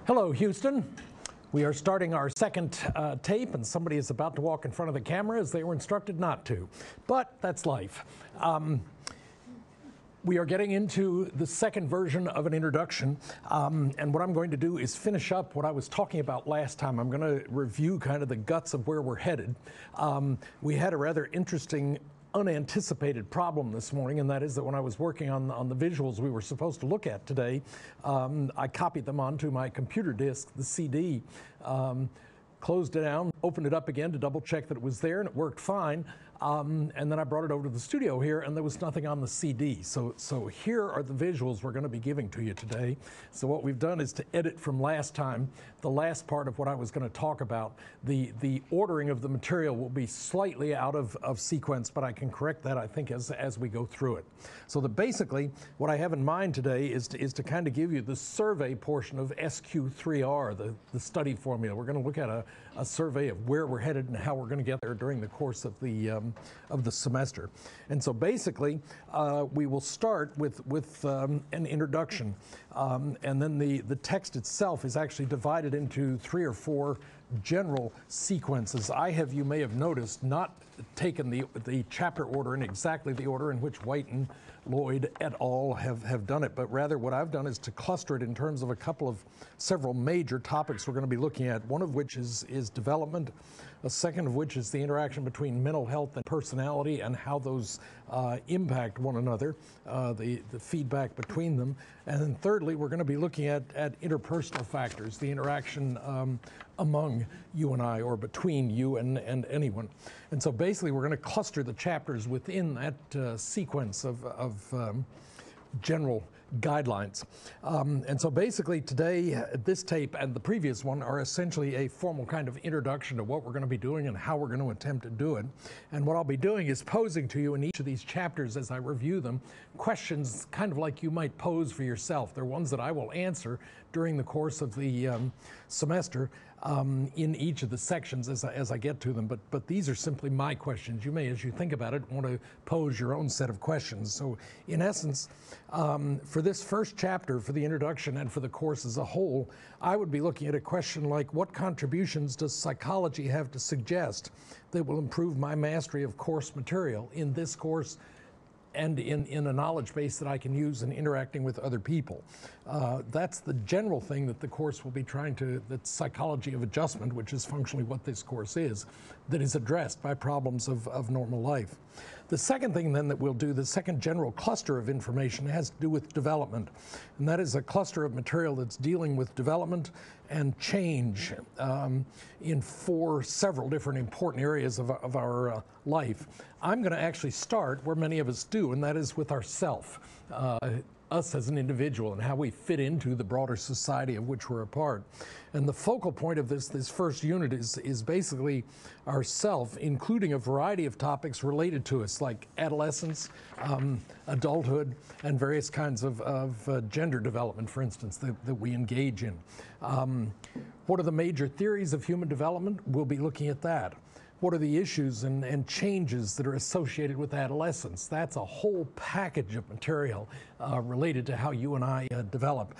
Hello, Houston. We are starting our second tape, and somebody is about to walk in front of the camera as they were instructed not to. But that's life. We are getting into the second version of an introduction, and what I'm going to do is finish up what I was talking about last time. I'm going to review kind of the guts of where we're headed. We had a rather interesting unanticipated problem this morning, and that is that when I was working on the visuals we were supposed to look at today, I copied them onto my computer disk, the CD, closed it down, opened it up again to double check that it was there, and it worked fine. And then I brought it over to the studio here, and there was nothing on the CD. So here are the visuals we're going to be giving to you today. So what we've done is to edit from last time, the last part of what I was going to talk about. The ordering of the material will be slightly out of sequence, but I can correct that, I think, as we go through it. So basically, what I have in mind today is to kind of give you the survey portion of SQ3R, the study formula. We're going to look at a survey of where we're headed and how we're going to get there during the course of the semester. And so basically, we will start with an introduction, and then the text itself is actually divided into 3 or 4 general sequences. I have, you may have noticed, not taken the chapter order in exactly the order in which White and Lloyd et al. have done it, but rather what I've done is to cluster it in terms of several major topics we're going to be looking at, one of which is development, a second of which is the interaction between mental health and personality and how those impact one another, the feedback between them, and then thirdly we're going to be looking at interpersonal factors, the interaction among you and I, or between you and anyone. And so basically we're going to cluster the chapters within that sequence of general guidelines. And so basically today, this tape and the previous one are essentially a formal kind of introduction to what we're going to be doing and how we're going to attempt to do it. And what I'll be doing is posing to you in each of these chapters as I review them, questions kind of like you might pose for yourself. They're ones that I will answer during the course of the semester in each of the sections as I get to them, but these are simply my questions. You may, as you think about it, want to pose your own set of questions. So in essence, for this first chapter, for the introduction and for the course as a whole, I would be looking at a question like, what contributions does psychology have to suggest that will improve my mastery of course material in this course and in a knowledge base that I can use in interacting with other people? That's the general thing that the course will be that psychology of adjustment, which is functionally what this course is, that is addressed by problems of normal life. The second thing then that we'll do, the second general cluster of information, has to do with development. And that is a cluster of material that's dealing with development and change in several different important areas of our life. I'm going to actually start where many of us do, and that is with ourself, us as an individual and how we fit into the broader society of which we're a part. And the focal point of this first unit is basically ourself, including a variety of topics related to us, like adolescence, adulthood, and various kinds of gender development, for instance, that we engage in. What are the major theories of human development? We'll be looking at that. What are the issues and changes that are associated with adolescence? That's a whole package of material related to how you and I develop.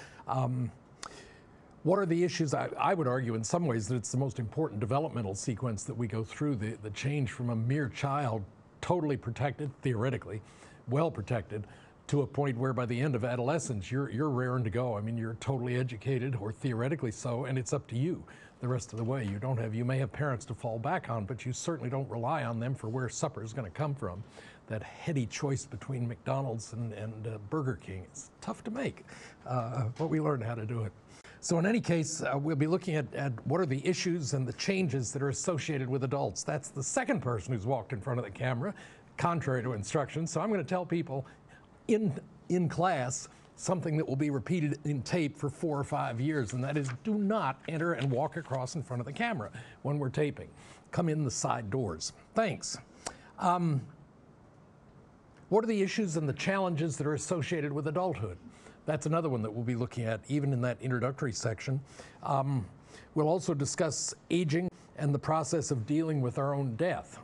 What are the issues? I would argue in some ways that it's the most important developmental sequence that we go through, the change from a mere child, totally protected, theoretically, well protected, to a point where by the end of adolescence, you're raring to go. I mean, you're totally educated, or theoretically so, and it's up to you the rest of the way. You may have parents to fall back on, but you certainly don't rely on them for where supper is going to come from. That heady choice between McDonald's and Burger King is tough to make, but we learn how to do it. So in any case, we'll be looking at what are the issues and the changes that are associated with adults. That's the second person who's walked in front of the camera, contrary to instructions. So I'm going to tell people in class something that will be repeated in tape for 4 or 5 years, and that is, do not enter and walk across in front of the camera when we're taping. Come in the side doors. Thanks. What are the issues and the challenges that are associated with adulthood? That's another one that we'll be looking at even in that introductory section. We'll also discuss aging and the process of dealing with our own death,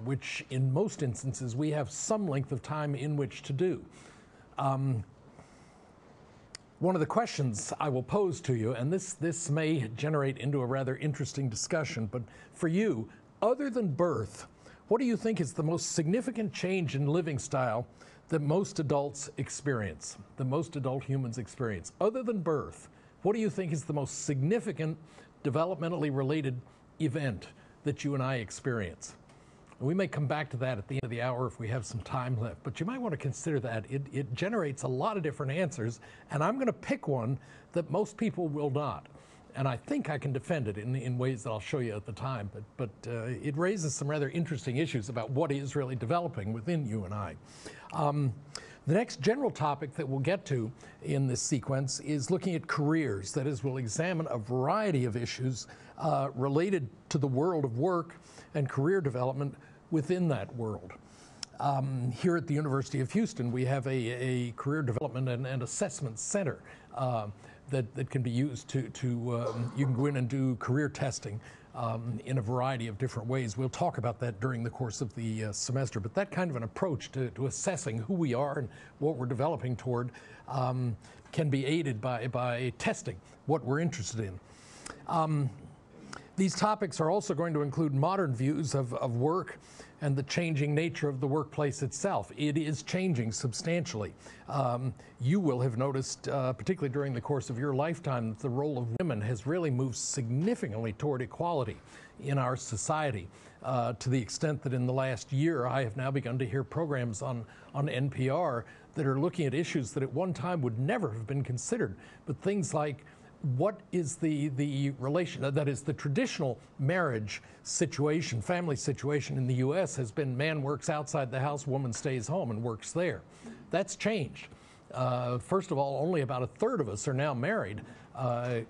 which in most instances we have some length of time in which to do. One of the questions I will pose to you, and this may generate into a rather interesting discussion, but for you, other than birth, what do you think is the most significant change in living style that most adults experience, that most adult humans experience? Other than birth, what do you think is the most significant developmentally related event that you and I experience? We may come back to that at the end of the hour if we have some time left, but you might want to consider that. It generates a lot of different answers, and I'm going to pick one that most people will not. And I think I can defend it in ways that I'll show you at the time, but it raises some rather interesting issues about what is really developing within you and I. The next general topic that we'll get to in this sequence is looking at careers. That is, we'll examine a variety of issues related to the world of work and career development within that world. Here at the University of Houston, we have a career development and assessment center that can be used to you can go in and do career testing in a variety of different ways. We'll talk about that during the course of the semester, but that kind of an approach to assessing who we are and what we're developing toward can be aided by testing what we're interested in. These topics are also going to include modern views of work and the changing nature of the workplace itself. It is changing substantially. You will have noticed, particularly during the course of your lifetime, that the role of women has really moved significantly toward equality in our society, to the extent that in the last year I have now begun to hear programs on NPR that are looking at issues that at one time would never have been considered, but things like what is the relation, that is the traditional marriage situation, family situation in the U.S. has been man works outside the house, woman stays home and works there. That's changed. First of all, only about a third of us are now married,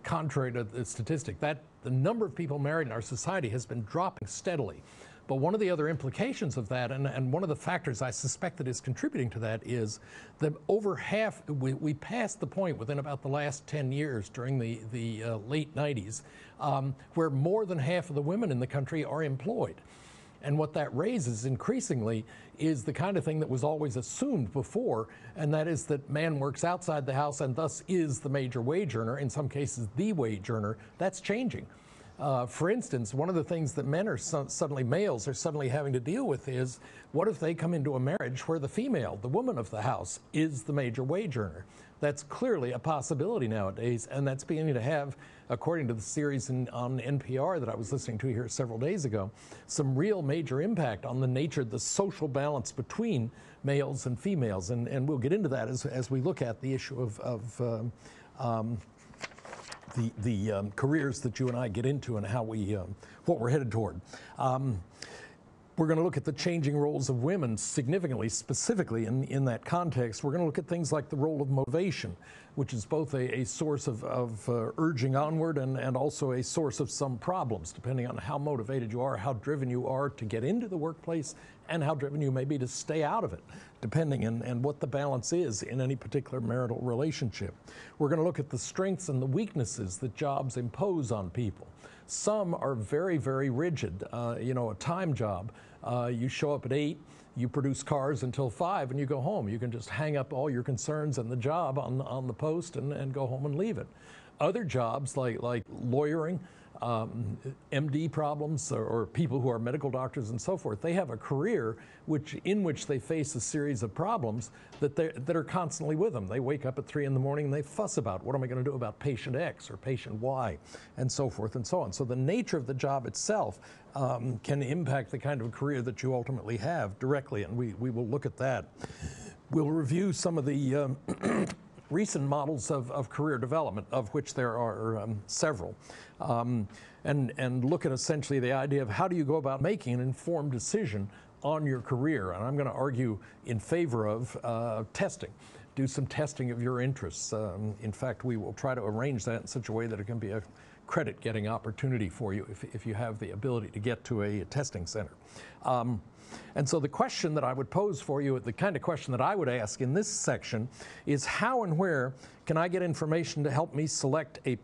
contrary to the statistic. The number of people married in our society has been dropping steadily. But one of the other implications of that, and one of the factors I suspect that is contributing to that, is that over half, we passed the point within about the last 10 years during the late 90s, where more than half of the women in the country are employed. And what that raises increasingly is the kind of thing that was always assumed before, and that is that man works outside the house and thus is the major wage earner, in some cases the wage earner. That's changing. For instance, one of the things that males are suddenly having to deal with is, what if they come into a marriage where the female, the woman of the house, is the major wage earner? That's clearly a possibility nowadays, and that's beginning to have, according to the series on NPR that I was listening to here several days ago, some real major impact on the nature, the social balance between males and females, and we'll get into that as we look at the issue of the careers that you and I get into and how what we're headed toward. We're going to look at the changing roles of women significantly, specifically in that context. We're going to look at things like the role of motivation, which is both a source of urging onward and also a source of some problems, depending on how motivated you are, how driven you are to get into the workplace, and how driven you may be to stay out of it, depending on what the balance is in any particular marital relationship. We're going to look at the strengths and the weaknesses that jobs impose on people. Some are very, very rigid. A time job. You show up at 8, you produce cars until 5, and you go home. You can just hang up all your concerns and the job on the post and go home and leave it. Other jobs like lawyering, MD problems, or people who are medical doctors and so forth, they have a career in which they face a series of problems that are constantly with them. They wake up at 3 in the morning and they fuss about, what am I going to do about patient X or patient Y, and so forth and so on. So the nature of the job itself can impact the kind of career that you ultimately have directly, and we will look at that. We'll review some of the recent models of career development, of which there are several, and look at essentially the idea of how do you go about making an informed decision on your career. And I'm going to argue in favor of testing. Do some testing of your interests. In fact, we will try to arrange that in such a way that it can be a credit-getting opportunity for you if you have the ability to get to a testing center. And so the question that I would pose for you, the kind of question that I would ask in this section, is how and where can I get information to help me select a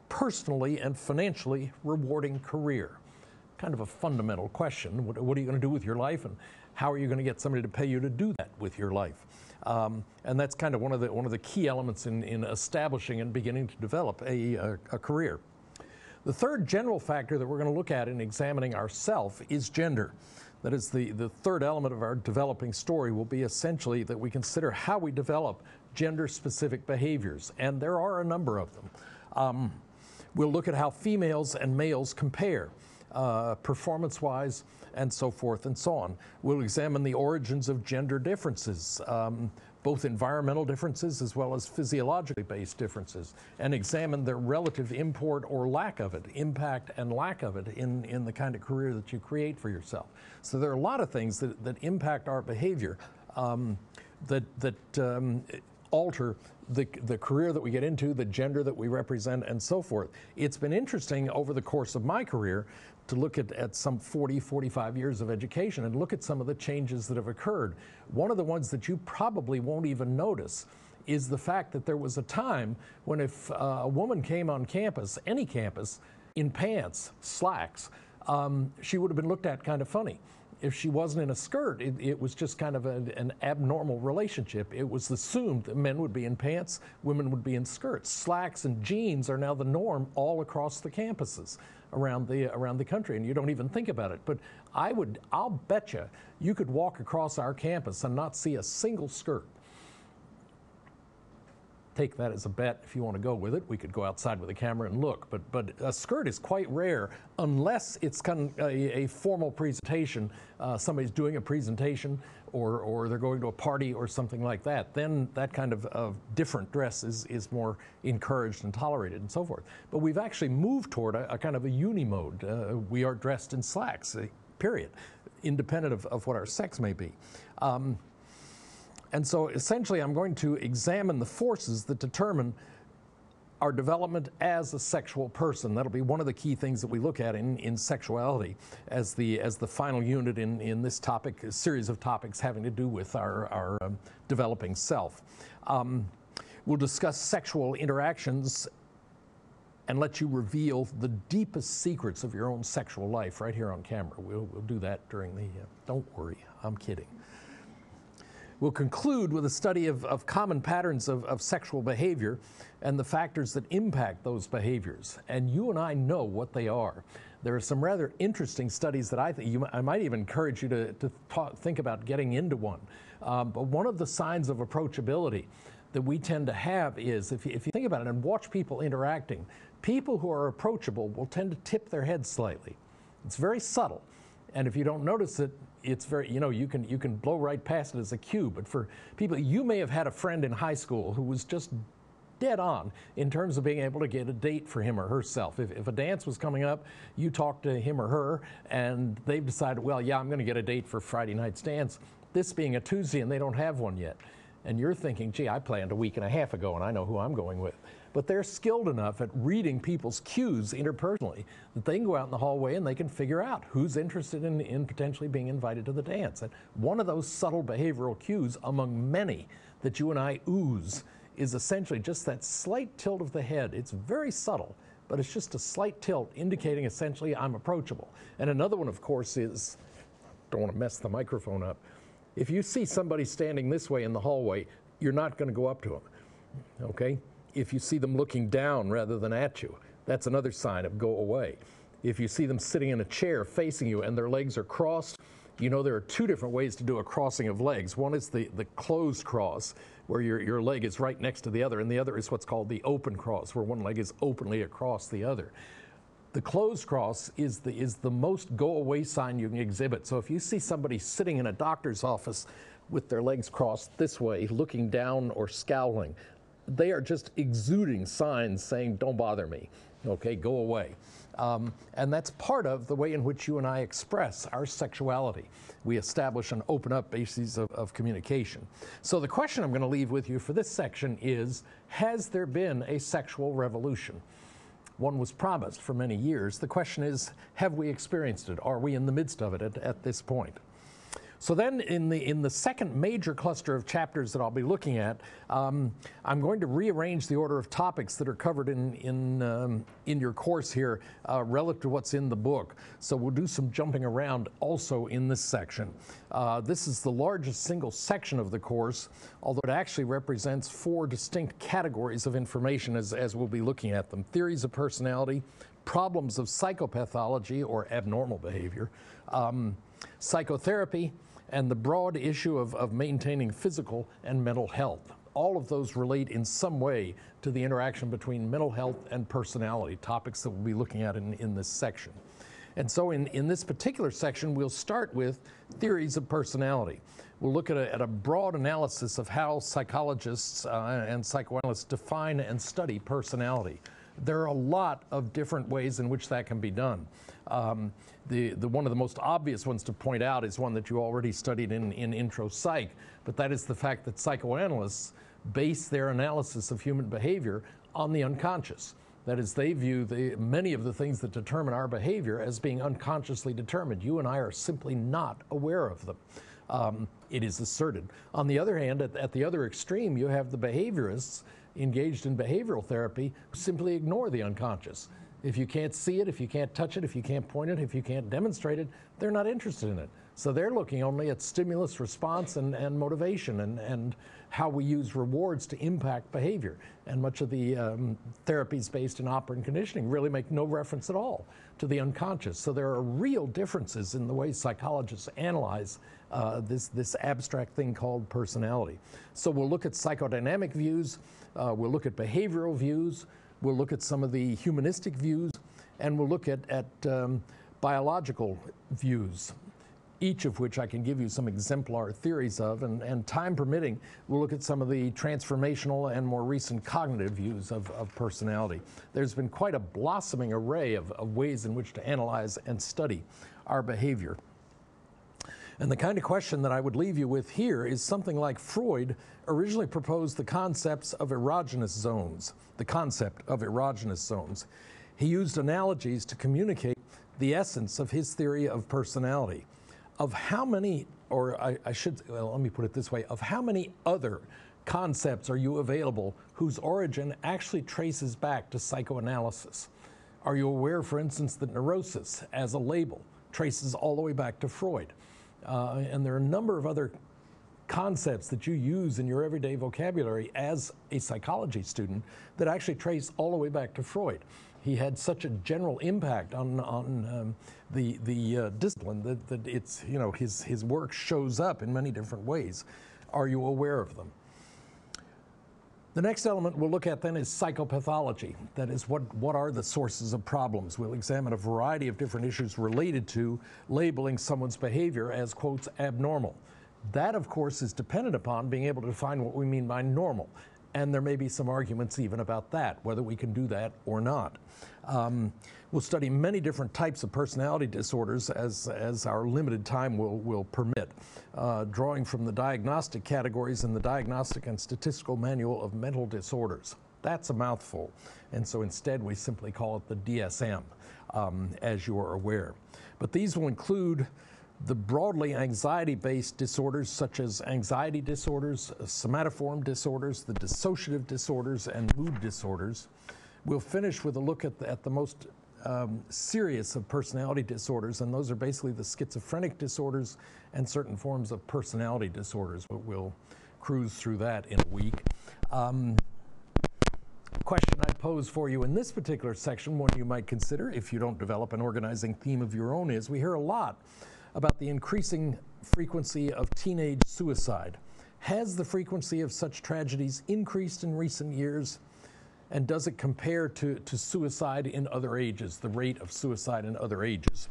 personally and financially rewarding career? kind of a fundamental question. What are you going to do with your life, and how are you going to get somebody to pay you to do that with your life? And that's kind of one of the key elements in establishing and beginning to develop a career. The third general factor that we're going to look at in examining ourself is gender. That is, the third element of our developing story will be essentially that we consider how we develop gender-specific behaviors, and there are a number of them. We'll look at how females and males compare, performance-wise, and so forth and so on. We'll examine the origins of gender differences, both environmental differences as well as physiologically based differences, and examine their relative import or lack of it, impact and lack of it in the kind of career that you create for yourself. So there are a lot of things that impact our behavior that alter the career that we get into, the gender that we represent, and so forth. It's been interesting over the course of my career to look at some 40, 45 years of education and look at some of the changes that have occurred. One of the ones that you probably won't even notice is the fact that there was a time when if a woman came on campus, any campus, in pants, slacks, she would have been looked at kind of funny. If she wasn't in a skirt, it was just kind of an abnormal relationship. It was assumed that men would be in pants, women would be in skirts. Slacks and jeans are now the norm all across the campuses around the country, and you don't even think about it. But I'll bet you could walk across our campus and not see a single skirt. Take that as a bet if you want to go with it. We could go outside with a camera and look, but a skirt is quite rare unless it's kind of a formal presentation. Somebody's doing a presentation, or they're going to a party or something like that. Then that kind of different dress is more encouraged and tolerated and so forth. But we've actually moved toward a kind of a uni mode. We are dressed in slacks, period, independent of what our sex may be. And so essentially I'm going to examine the forces that determine our development as a sexual person. That'll be one of the key things that we look at in sexuality as the final unit in this topic, a series of topics having to do with our developing self. We'll discuss sexual interactions and let you reveal the deepest secrets of your own sexual life right here on camera. We'll do that during the, don't worry, I'm kidding. We'll conclude with a study of common patterns of sexual behavior and the factors that impact those behaviors. And you and I know what they are. There are some rather interesting studies that I might even encourage you to think about getting into one. But one of the signs of approachability that we tend to have is, if you think about it and watch people interacting, people who are approachable will tend to tip their heads slightly. It's very subtle. And if you don't notice it, it's very, you can blow right past it as a cue. But for people, you may have had a friend in high school who was just dead on in terms of being able to get a date for him or herself. If a dance was coming up, you talk to him or her, and they've decided, well, yeah, I'm going to get a date for Friday night's dance. This being a Tuesday, and they don't have one yet. And you're thinking, gee, I planned a week and a half ago, and I know who I'm going with. But they're skilled enough at reading people's cues interpersonally that they can go out in the hallway and they can figure out who's interested in potentially being invited to the dance. And one of those subtle behavioral cues among many that you and I ooze is essentially just that slight tilt of the head. It's very subtle, but it's just a slight tilt indicating essentially I'm approachable. And another one, of course, is, don't want to mess the microphone up. If you see somebody standing this way in the hallway, you're not going to go up to them, okay? If you see them looking down rather than at you, that's another sign of go away. If you see them sitting in a chair facing you and their legs are crossed, you know there are two different ways to do a crossing of legs. One is the closed cross, where your leg is right next to the other, and the other is what's called the open cross, where one leg is openly across the other. The closed cross is the most go-away sign you can exhibit. So if you see somebody sitting in a doctor's office with their legs crossed this way, looking down or scowling, they are just exuding signs saying, don't bother me, okay, go away. And that's part of the way in which you and I express our sexuality. We establish an open-up basis of communication. So the question I'm going to leave with you for this section is, has there been a sexual revolution? One was promised for many years. The question is, have we experienced it? Are we in the midst of it at this point? So then in the second major cluster of chapters that I'll be looking at, I'm going to rearrange the order of topics that are covered in your course here relative to what's in the book. So we'll do some jumping around also in this section. This is the largest single section of the course, although it actually represents 4 distinct categories of information as we'll be looking at them. Theories of personality, problems of psychopathology or abnormal behavior, psychotherapy, and the broad issue of maintaining physical and mental health. All of those relate in some way to the interaction between mental health and personality, topics that we'll be looking at in this section. And so in this particular section, we'll start with theories of personality. We'll look at a broad analysis of how psychologists and psychoanalysts define and study personality. There are a lot of different ways in which that can be done. One of the most obvious ones to point out is one that you already studied in Intro Psych, but that is the fact that psychoanalysts base their analysis of human behavior on the unconscious. That is, they view many of the things that determine our behavior as being unconsciously determined. You and I are simply not aware of them. It is asserted. On the other hand, at the other extreme, you have the behaviorists engaged in behavioral therapy who simply ignore the unconscious. If you can't see it, if you can't touch it, if you can't point it, if you can't demonstrate it, they're not interested in it. So they're looking only at stimulus response and motivation and how we use rewards to impact behavior. And much of the therapies based in operant conditioning really make no reference at all to the unconscious. So there are real differences in the way psychologists analyze this abstract thing called personality. So we'll look at psychodynamic views, we'll look at behavioral views, we'll look at some of the humanistic views, and we'll look at biological views, each of which I can give you some exemplar theories of, and time permitting, we'll look at some of the transformational and more recent cognitive views of personality. There's been quite a blossoming array of ways in which to analyze and study our behavior. And the kind of question that I would leave you with here is something like Freud originally proposed the concepts of erogenous zones, the concept of erogenous zones. He used analogies to communicate the essence of his theory of personality. Of how many, or let me put it this way, of how many other concepts are you available whose origin actually traces back to psychoanalysis? Are you aware, for instance, that neurosis as a label traces all the way back to Freud? And there are a number of other concepts that you use in your everyday vocabulary as a psychology student that actually trace all the way back to Freud. He had such a general impact on the discipline that it's, you know, his work shows up in many different ways. Are you aware of them? The next element we'll look at then is psychopathology. That is, what are the sources of problems? We'll examine a variety of different issues related to labeling someone's behavior as, quotes, abnormal. That, of course, is dependent upon being able to define what we mean by normal. And there may be some arguments even about that, whether we can do that or not. We'll study many different types of personality disorders as our limited time will permit, drawing from the diagnostic categories in the Diagnostic and Statistical Manual of Mental Disorders. That's a mouthful, and so instead we simply call it the DSM, as you are aware. But these will include the broadly anxiety-based disorders such as anxiety disorders, somatoform disorders, the dissociative disorders, and mood disorders. We'll finish with a look at the most serious of personality disorders, and those are basically the schizophrenic disorders and certain forms of personality disorders. But we'll cruise through that in a week. Question I pose for you in this particular section, one you might consider if you don't develop an organizing theme of your own, is we hear a lot about the increasing frequency of teenage suicide. Has the frequency of such tragedies increased in recent years? And does it compare to suicide in other ages, the rate of suicide in other ages?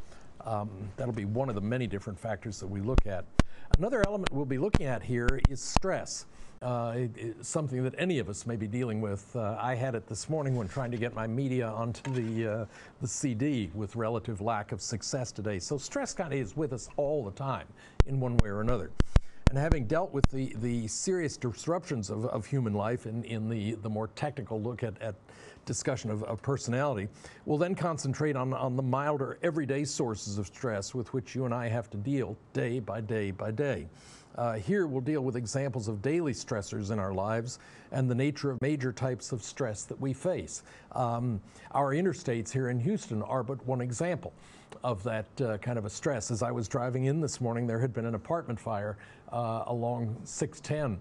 That'll be one of the many different factors that we look at. Another element we'll be looking at here is stress. It's something that any of us may be dealing with. I had it this morning when trying to get my media onto the CD with relative lack of success today. So stress kind of is with us all the time in one way or another. And having dealt with the serious disruptions of human life in the more technical look at discussion of personality, we'll then concentrate on the milder everyday sources of stress with which you and I have to deal day by day by day. Here we'll deal with examples of daily stressors in our lives and the nature of major types of stress that we face. Our interstates here in Houston are but one example of that kind of a stress. As I was driving in this morning, there had been an apartment fire along 610,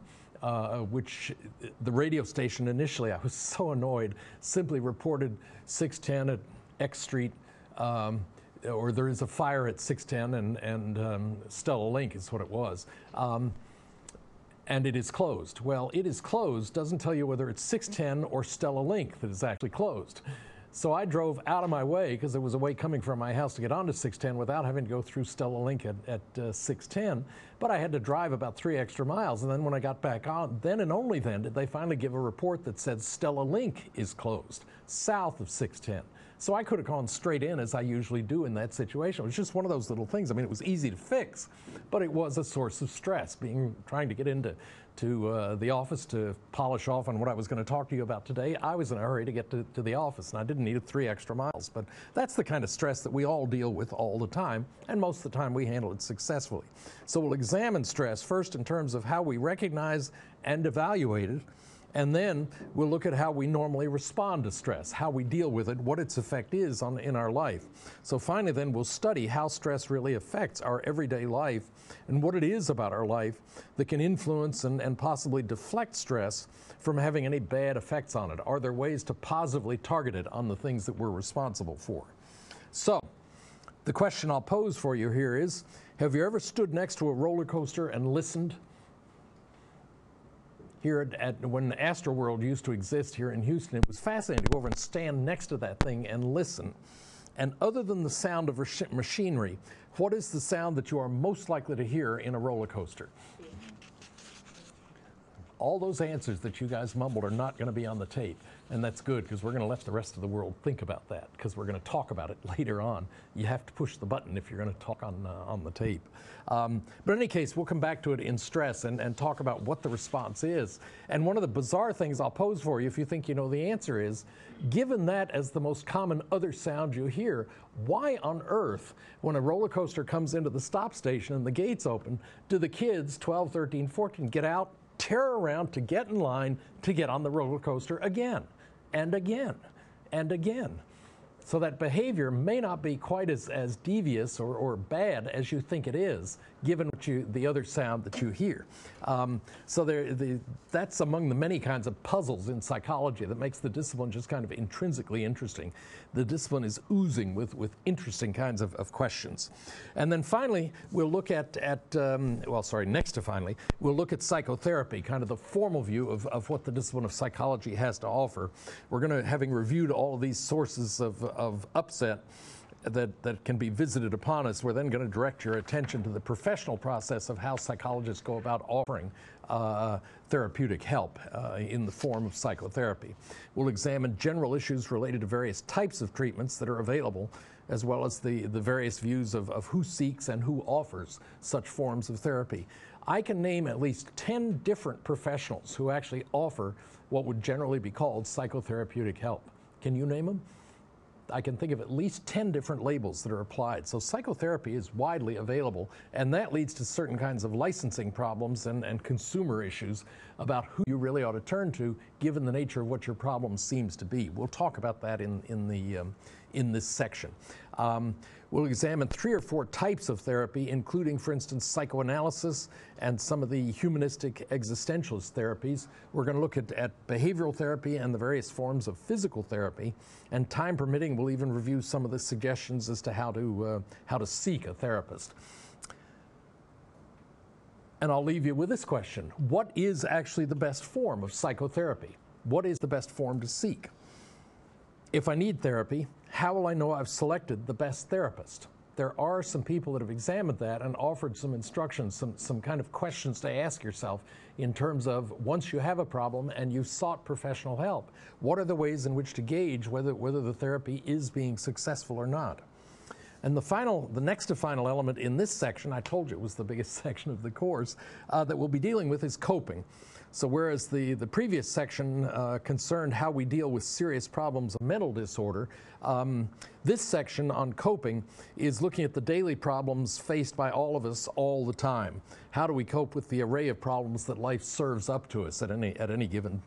which the radio station initially, I was so annoyed, simply reported 610 at X Street, or there is a fire at 610 and Stella Link is what it was. And it is closed. Well, it is closed doesn't tell you whether it's 610 or Stella Link that is actually closed. So I drove out of my way, because there was a way coming from my house to get onto 610 without having to go through Stella Link at 610. But I had to drive about 3 extra miles. And then when I got back on, then and only then did they finally give a report that said Stella Link is closed, south of 610. So I could have gone straight in, as I usually do in that situation. It was just one of those little things. I mean, it was easy to fix, but it was a source of stress, trying to get into the office to polish off on what I was going to talk to you about today. I was in a hurry to get to the office, and I didn't need 3 extra miles. But that's the kind of stress that we all deal with all the time, and most of the time we handle it successfully. So we'll examine stress first in terms of how we recognize and evaluate it, and then we'll look at how we normally respond to stress, how we deal with it, what its effect is in our life. So finally then we'll study how stress really affects our everyday life and what it is about our life that can influence and possibly deflect stress from having any bad effects on it. Are there ways to positively target it on the things that we're responsible for? So the question I'll pose for you here is, have you ever stood next to a roller coaster and listened? Here when Astroworld used to exist here in Houston, it was fascinating to go over and stand next to that thing and listen. And other than the sound of machinery, what is the sound that you are most likely to hear in a roller coaster? All those answers that you guys mumbled are not going to be on the tape. And that's good, because we're going to let the rest of the world think about that, because we're going to talk about it later on. You have to push the button if you're going to talk on the tape. But in any case, we'll come back to it in stress and talk about what the response is. And one of the bizarre things I'll pose for you, if you think you know the answer, is, given that as the most common other sound you hear, why on earth, when a roller coaster comes into the stop station and the gates open, do the kids, 12, 13, 14, get out, tear around to get in line to get on the roller coaster again and again and again? So that behavior may not be quite as devious or bad as you think it is, given the other sound that you hear. So that's among the many kinds of puzzles in psychology that makes the discipline just kind of intrinsically interesting. The discipline is oozing with interesting kinds of questions. And then finally, we'll look next to finally, we'll look at psychotherapy, kind of the formal view of what the discipline of psychology has to offer. We're going to, having reviewed all of these sources of upset that can be visited upon us, we're then going to direct your attention to the professional process of how psychologists go about offering therapeutic help in the form of psychotherapy. We'll examine general issues related to various types of treatments that are available, as well as the various views of who seeks and who offers such forms of therapy. I can name at least 10 different professionals who actually offer what would generally be called psychotherapeutic help. Can you name them? I can think of at least 10 different labels that are applied. So psychotherapy is widely available, and that leads to certain kinds of licensing problems and consumer issues about who you really ought to turn to, given the nature of what your problem seems to be. We'll talk about that in this section. We'll examine 3 or 4 types of therapy, including, for instance, psychoanalysis and some of the humanistic existentialist therapies. We're going to look at behavioral therapy and the various forms of physical therapy. And time permitting, we'll even review some of the suggestions as to how to seek a therapist. And I'll leave you with this question. What is actually the best form of psychotherapy? What is the best form to seek? If I need therapy, how will I know I've selected the best therapist? There are some people that have examined that and offered some instructions, some kind of questions to ask yourself in terms of, once you have a problem and you've sought professional help, what are the ways in which to gauge whether the therapy is being successful or not? And the next to final element in this section, I told you it was the biggest section of the course, that we'll be dealing with is coping. So whereas the previous section concerned how we deal with serious problems of mental disorder, this section on coping is looking at the daily problems faced by all of us all the time. How do we cope with the array of problems that life serves up to us at any given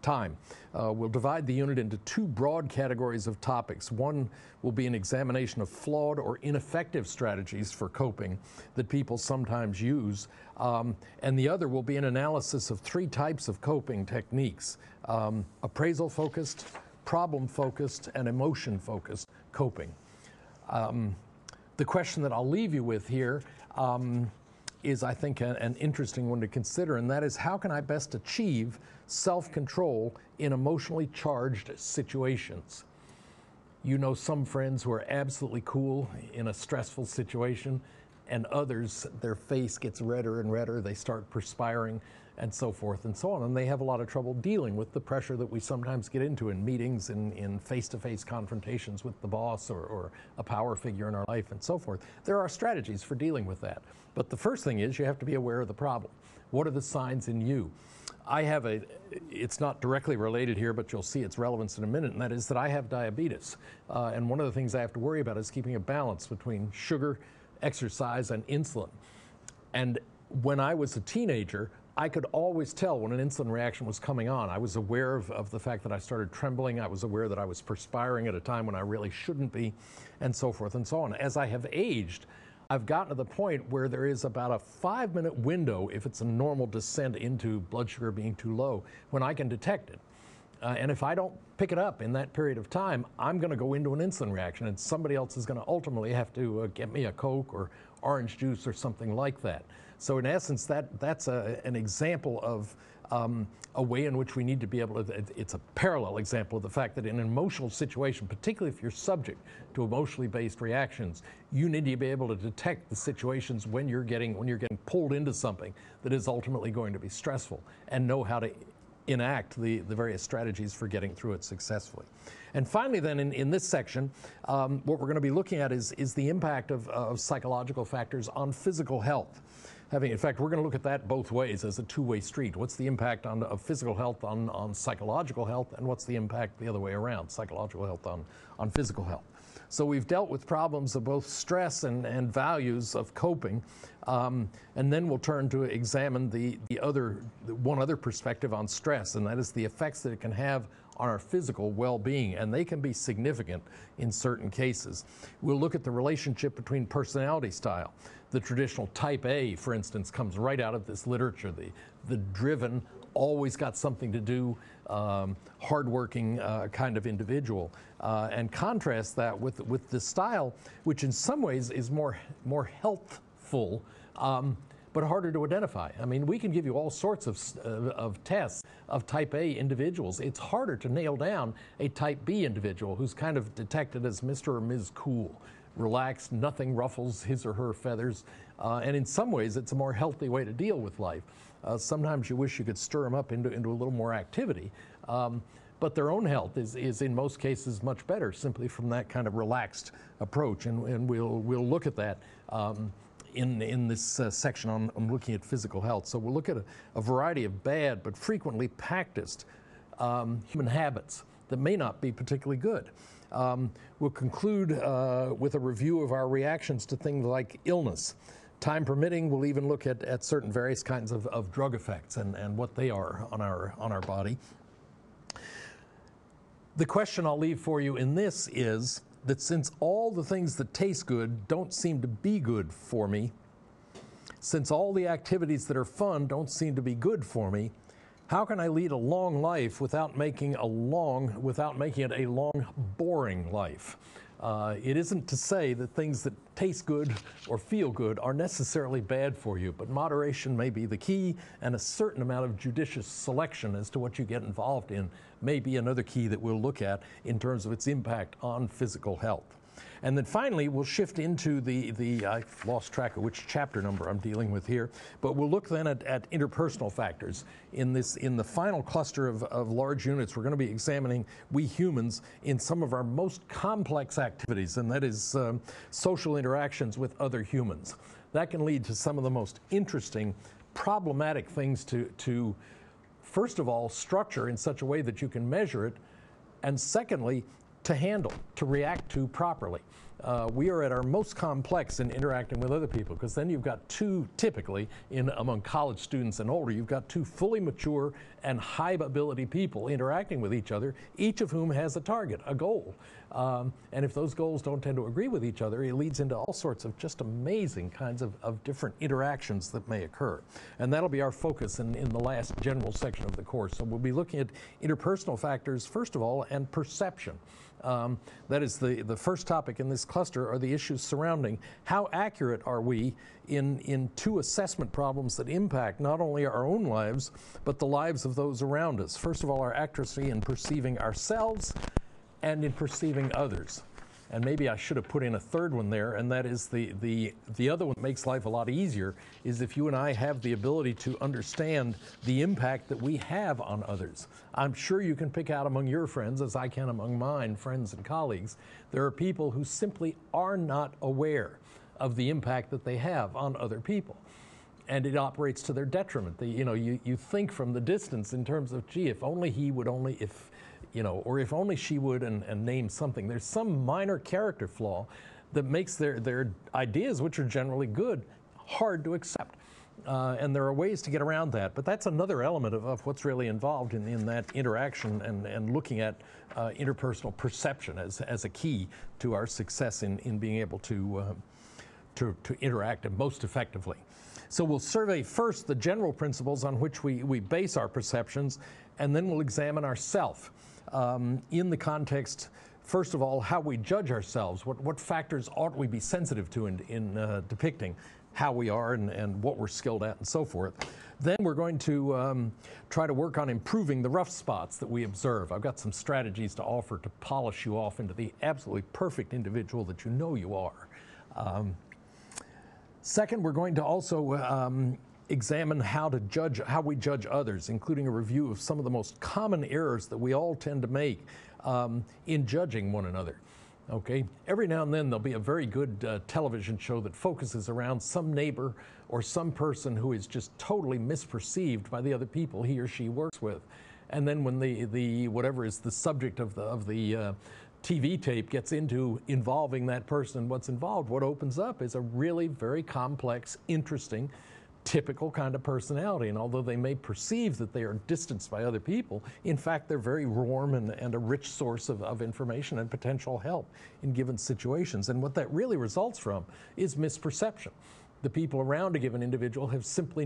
time? We'll divide the unit into two broad categories of topics. One will be an examination of flawed or ineffective strategies for coping that people sometimes use, and the other will be an analysis of three types of coping techniques: appraisal-focused, problem-focused, and emotion-focused coping. The question that I'll leave you with here is, I think, an interesting one to consider, and that is, how can I best achieve self-control in emotionally charged situations? You know some friends who are absolutely cool in a stressful situation, and others, their face gets redder and redder, they start perspiring, and so forth and so on, and they have a lot of trouble dealing with the pressure that we sometimes get into in meetings, in face-to-face confrontations with the boss or a power figure in our life, and so forth. There are strategies for dealing with that, but the first thing is you have to be aware of the problem. What are the signs in you? It's not directly related here, but you'll see its relevance in a minute, and that is that I have diabetes. And one of the things I have to worry about is keeping a balance between sugar, exercise, and insulin. And when I was a teenager, I could always tell when an insulin reaction was coming on. I was aware of the fact that I started trembling. I was aware that I was perspiring at a time when I really shouldn't be, and so forth and so on. As I have aged, I've gotten to the point where there is about a 5-minute window, if it's a normal descent into blood sugar being too low, when I can detect it. And if I don't pick it up in that period of time, I'm going to go into an insulin reaction, and somebody else is going to ultimately have to get me a Coke or orange juice or something like that. So in essence, that's an example of a way in which we need to be able to, it's a parallel example of the fact that in an emotional situation, particularly if you're subject to emotionally based reactions, you need to be able to detect the situations when you're getting pulled into something that is ultimately going to be stressful, and know how to enact the various strategies for getting through it successfully. And finally then, in this section, what we're going to be looking at is the impact of psychological factors on physical health. In fact, we're going to look at that both ways as a two-way street. What's the impact of physical health on psychological health, and what's the impact the other way around, psychological health on physical health? So we've dealt with problems of both stress and values of coping, and then we'll turn to examine one other perspective on stress, and that is the effects that it can have on our physical well-being, and they can be significant in certain cases. We'll look at the relationship between personality style. The traditional type A, for instance, comes right out of this literature. The driven, always got something to do, hardworking kind of individual, and contrast that with the style, which in some ways is more healthful, but harder to identify. I mean, we can give you all sorts of tests of type A individuals. It's harder to nail down a type B individual who's kind of detected as Mr. or Ms. Cool. Relaxed, nothing ruffles his or her feathers, and in some ways it's a more healthy way to deal with life. Sometimes you wish you could stir them up into a little more activity, but their own health is in most cases much better simply from that kind of relaxed approach, and we'll look at that in this section on looking at physical health. So we'll look at a variety of bad but frequently practiced human habits that may not be particularly good. We'll conclude with a review of our reactions to things like illness. Time permitting, we'll even look at certain various kinds of drug effects and what they are on our body. The question I'll leave for you in this is that since all the things that taste good don't seem to be good for me, since all the activities that are fun don't seem to be good for me, how can I lead a long life without making it a long, boring life? It isn't to say that things that taste good or feel good are necessarily bad for you, but moderation may be the key, and a certain amount of judicious selection as to what you get involved in may be another key that we'll look at in terms of its impact on physical health. And then finally, we'll shift into I've lost track of which chapter number I'm dealing with here, but we'll look then at interpersonal factors. In the final cluster of large units, we're going to be examining we humans in some of our most complex activities, and that is social interactions with other humans. That can lead to some of the most interesting, problematic things to first of all, structure in such a way that you can measure it, and secondly, to handle, to react to properly. We are at our most complex in interacting with other people, because then you've got two, typically, among college students and older, you've got two fully mature and high ability people interacting with each other, each of whom has a target, a goal. And if those goals don't tend to agree with each other, it leads into all sorts of just amazing kinds of different interactions that may occur. And that'll be our focus in the last general section of the course. So we'll be looking at interpersonal factors, first of all, and perception. That is the first topic in this cluster, are the issues surrounding how accurate are we in two assessment problems that impact not only our own lives, but the lives of those around us. First of all, our accuracy in perceiving ourselves and in perceiving others. And maybe I should have put in a third one there, and that is the other one that makes life a lot easier, is if you and I have the ability to understand the impact that we have on others. I'm sure you can pick out among your friends, as I can among mine, friends and colleagues, there are people who simply are not aware of the impact that they have on other people. And it operates to their detriment. You think from the distance in terms of, gee, if only he would only, or if only she would, and name something. There's some minor character flaw that makes their ideas, which are generally good, hard to accept. And there are ways to get around that. But that's another element of what's really involved in that interaction and looking at interpersonal perception as a key to our success in being able to interact most effectively. So we'll survey first the general principles on which we base our perceptions, and then we'll examine ourself in the context, first of all, how we judge ourselves. What factors ought we be sensitive to in depicting how we are and what we're skilled at and so forth. Then we're going to try to work on improving the rough spots that we observe. I've got some strategies to offer to polish you off into the absolutely perfect individual that you know you are. Second, we're going to also examine how we judge others, including a review of some of the most common errors that we all tend to make in judging one another. Okay, every now and then there'll be a very good television show that focuses around some neighbor or some person who is just totally misperceived by the other people he or she works with. And then when the whatever is the subject of the TV tape gets into involving that person and what's involved, what opens up is a really very complex, interesting, typical kind of personality. And although they may perceive that they are distanced by other people, in fact, they're very warm and a rich source of information and potential help in given situations. And what that really results from is misperception. The people around a given individual have simply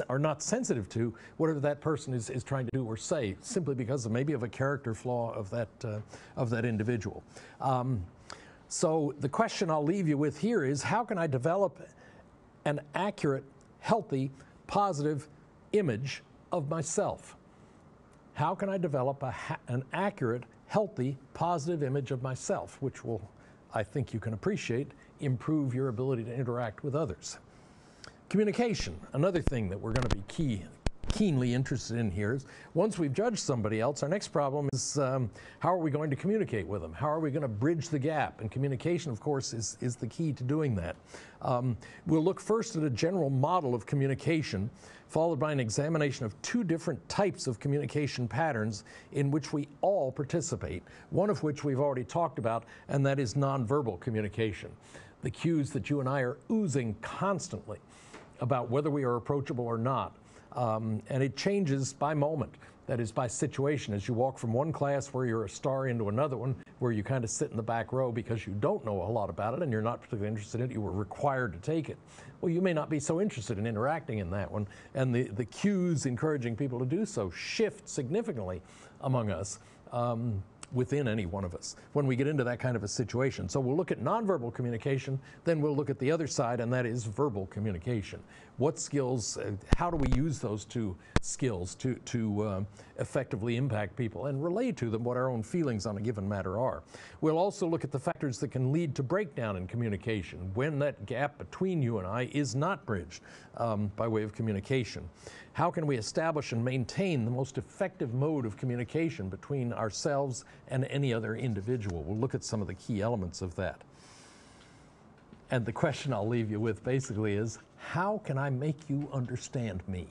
are not sensitive to whatever that person is trying to do or say, simply because of maybe of a character flaw of that individual. So the question I'll leave you with here is, how can I develop an accurate, healthy, positive image of myself? How can I develop an accurate, healthy, positive image of myself, which will, I think you can appreciate, improve your ability to interact with others? Communication, another thing that we're going to be keenly interested in here is, once we've judged somebody else, our next problem is how are we going to communicate with them? How are we going to bridge the gap? And communication, of course, is the key to doing that. We'll look first at a general model of communication, followed by an examination of two different types of communication patterns in which we all participate, one of which we've already talked about, and that is nonverbal communication. The cues that you and I are oozing constantly about whether we are approachable or not. And it changes by moment, that is by situation. As you walk from one class where you're a star into another one where you kind of sit in the back row because you don't know a lot about it and you're not particularly interested in it, you were required to take it. Well, you may not be so interested in interacting in that one, and the cues encouraging people to do so shift significantly among us within any one of us when we get into that kind of a situation. So we'll look at nonverbal communication, then we'll look at the other side, and that is verbal communication. What skills, how do we use those two skills to effectively impact people and relay to them what our own feelings on a given matter are. We'll also look at the factors that can lead to breakdown in communication when that gap between you and I is not bridged by way of communication. How can we establish and maintain the most effective mode of communication between ourselves and any other individual? We'll look at some of the key elements of that. And the question I'll leave you with basically is, how can I make you understand me?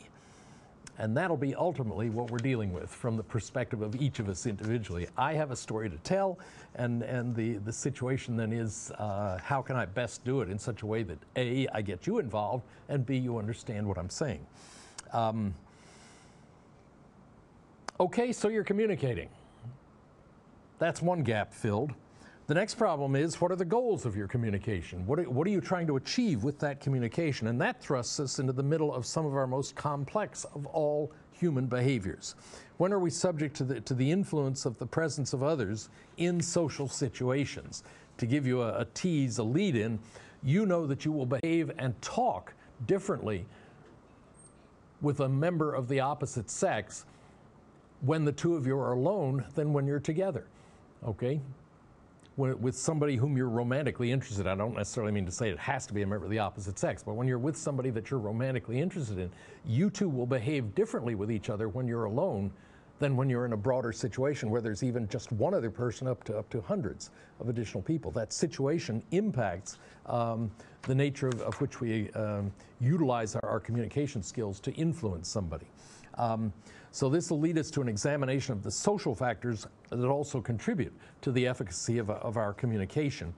And that'll be ultimately what we're dealing with from the perspective of each of us individually. I have a story to tell, and the situation then is, how can I best do it in such a way that A, I get you involved, and B, you understand what I'm saying. Okay, so you're communicating. That's one gap filled. The next problem is, what are the goals of your communication? What are you trying to achieve with that communication? And that thrusts us into the middle of some of our most complex of all human behaviors. When are we subject to the influence of the presence of others in social situations? To give you a tease, a lead-in, you know that you will behave and talk differently with a member of the opposite sex when the two of you are alone than when you're together, okay? With somebody whom you're romantically interested in, I don't necessarily mean to say it has to be a member of the opposite sex, but when you're with somebody that you're romantically interested in, you two will behave differently with each other when you're alone than when you're in a broader situation where there's even just one other person up to hundreds of additional people. That situation impacts the nature of which we utilize our communication skills to influence somebody. So this will lead us to an examination of the social factors that also contribute to the efficacy of our communication.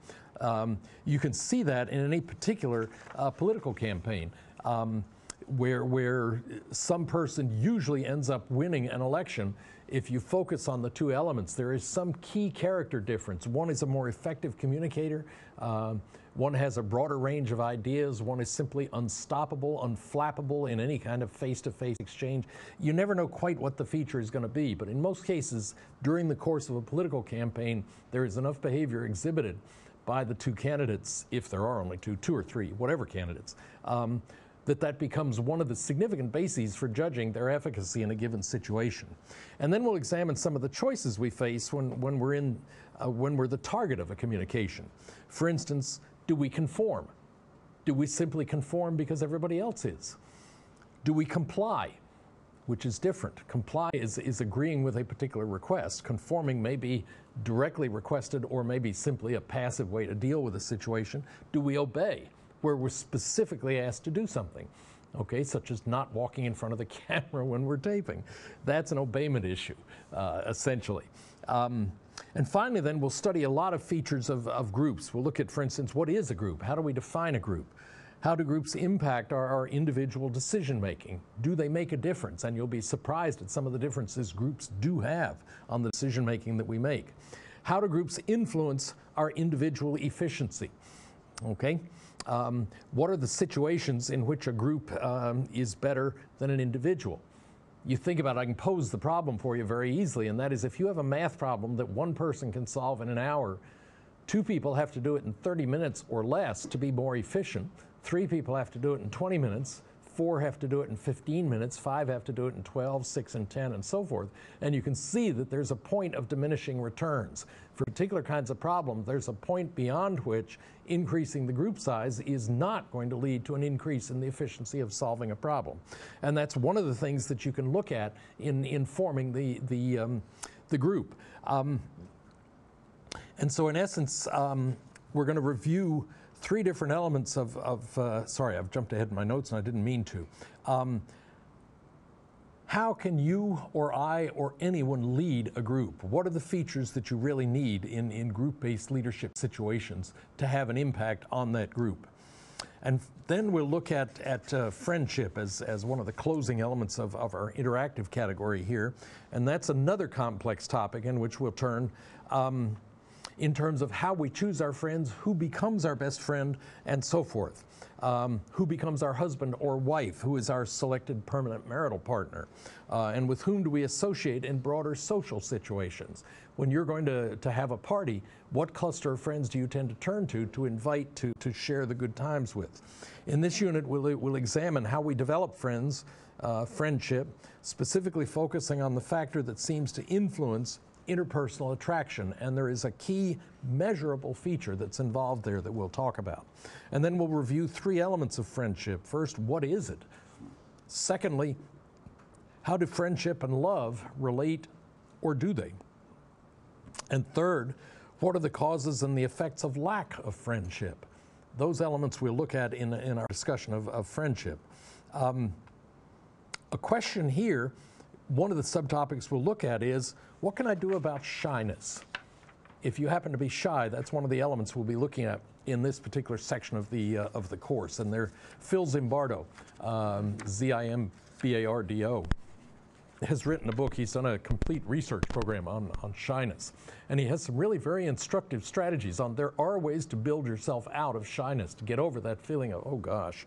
You can see that in any particular political campaign where some person usually ends up winning an election. If you focus on the two elements, there is some key character difference. One is a more effective communicator. One has a broader range of ideas. One is simply unstoppable, unflappable in any kind of face-to-face exchange. You never know quite what the feature is going to be, but in most cases, during the course of a political campaign, there is enough behavior exhibited by the two candidates, if there are only two or three, whatever candidates, that becomes one of the significant bases for judging their efficacy in a given situation. And then we'll examine some of the choices we face when we're the target of a communication. For instance, do we conform? Do we simply conform because everybody else is? Do we comply, which is different? Comply is agreeing with a particular request. Conforming may be directly requested or maybe simply a passive way to deal with a situation. Do we obey, where we're specifically asked to do something, okay, such as not walking in front of the camera when we're taping? That's an obeyment issue, essentially. And finally, then, we'll study a lot of features of groups. We'll look at, for instance, what is a group? How do we define a group? How do groups impact our individual decision-making? Do they make a difference? And you'll be surprised at some of the differences groups do have on the decision-making that we make. How do groups influence our individual efficiency? Okay? What are the situations in which a group is better than an individual? You think about it, I can pose the problem for you very easily, and that is, if you have a math problem that one person can solve in an hour, two people have to do it in 30 minutes or less to be more efficient. Three people have to do it in 20 minutes. Four have to do it in 15 minutes. Five have to do it in 12, 6, and 10, and so forth. And you can see that there's a point of diminishing returns. For particular kinds of problems, there's a point beyond which increasing the group size is not going to lead to an increase in the efficiency of solving a problem. And that's one of the things that you can look at in forming the group. And so in essence, we're going to review three different elements sorry, I've jumped ahead in my notes and I didn't mean to. How can you or I or anyone lead a group? What are the features that you really need in group-based leadership situations to have an impact on that group? And then we'll look at friendship as one of the closing elements of our interactive category here. And that's another complex topic in which we'll turn. in terms of how we choose our friends, who becomes our best friend, and so forth. Who becomes our husband or wife, who is our selected permanent marital partner, and with whom do we associate in broader social situations. When you're going to have a party, what cluster of friends do you tend to turn to invite to share the good times with? In this unit, we'll examine how we develop friendship, specifically focusing on the factor that seems to influence interpersonal attraction, and there is a key measurable feature that's involved there that we'll talk about. And then we'll review 3 elements of friendship. First, what is it? Secondly, how do friendship and love relate, or do they? And third, what are the causes and the effects of lack of friendship? Those elements we'll look at in our discussion of friendship. A question here, one of the subtopics we'll look at is, what can I do about shyness? If you happen to be shy, that's one of the elements we'll be looking at in this particular section of the course. And there, Phil Zimbardo, Zimbardo, has written a book. He's done a complete research program on shyness. And he has some really very instructive strategies on there are ways to build yourself out of shyness, to get over that feeling of, oh gosh,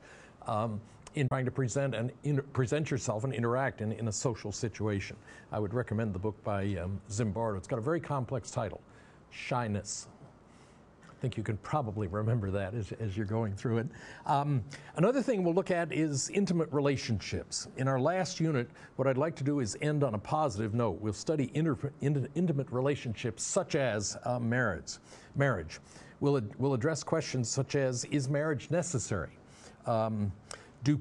in trying to present yourself and interact in a social situation. I would recommend the book by Zimbardo. It's got a very complex title, Shyness. I think you can probably remember that as you're going through it. Another thing we'll look at is intimate relationships. In our last unit, what I'd like to do is end on a positive note. We'll study intimate relationships such as marriage. We'll address questions such as, is marriage necessary? Do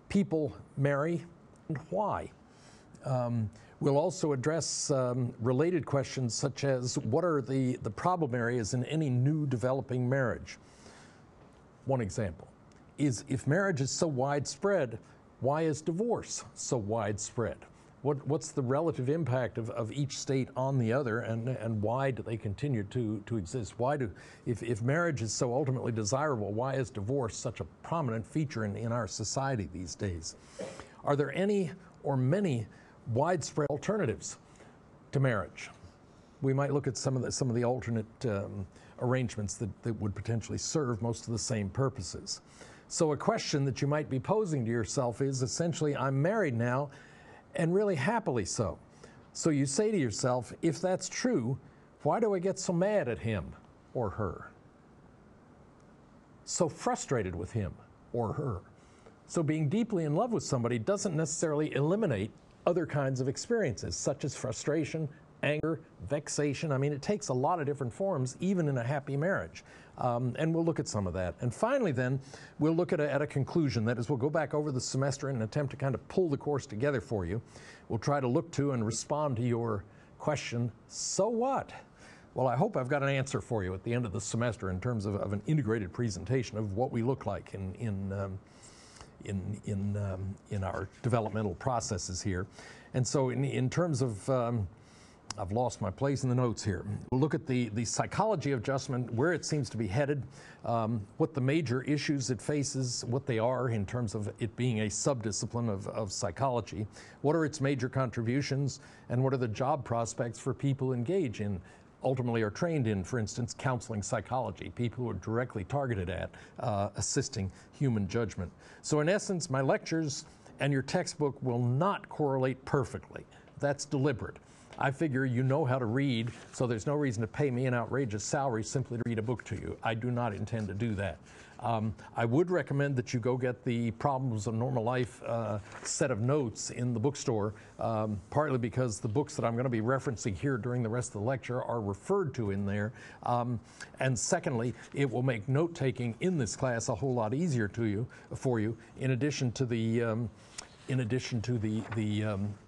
people marry, and why? We'll also address related questions such as, what are the problem areas in any new developing marriage? One example is, if marriage is so widespread, why is divorce so widespread? What's the relative impact of each state on the other, and why do they continue to exist? If marriage is so ultimately desirable, why is divorce such a prominent feature in our society these days? Are there any or many widespread alternatives to marriage? We might look at some of the alternate arrangements that would potentially serve most of the same purposes. So a question that you might be posing to yourself is essentially, I'm married now, and really happily so. So you say to yourself, if that's true, why do I get so mad at him or her? So frustrated with him or her? So being deeply in love with somebody doesn't necessarily eliminate other kinds of experiences, such as frustration, anger, vexation. I mean, it takes a lot of different forms, even in a happy marriage. And we'll look at some of that. And finally then, we'll look at a conclusion. That is, we'll go back over the semester in an attempt to kind of pull the course together for you. We'll try to look to and respond to your question, so what? Well, I hope I've got an answer for you at the end of the semester in terms of an integrated presentation of what we look like in our developmental processes here. And so in terms of, I've lost my place in the notes here. We'll look at the psychology of adjustment, where it seems to be headed, what the major issues it faces, what they are in terms of it being a subdiscipline of psychology, what are its major contributions, and what are the job prospects for people who engage in, ultimately are trained in, for instance, counseling psychology, people who are directly targeted at assisting human judgment. So in essence, my lectures and your textbook will not correlate perfectly. That's deliberate. I figure you know how to read, so there's no reason to pay me an outrageous salary simply to read a book to you. I do not intend to do that. I would recommend that you go get the Problems of Normal Life set of notes in the bookstore, partly because the books that I'm going to be referencing here during the rest of the lecture are referred to in there. And secondly, it will make note-taking in this class a whole lot easier for you, in addition to the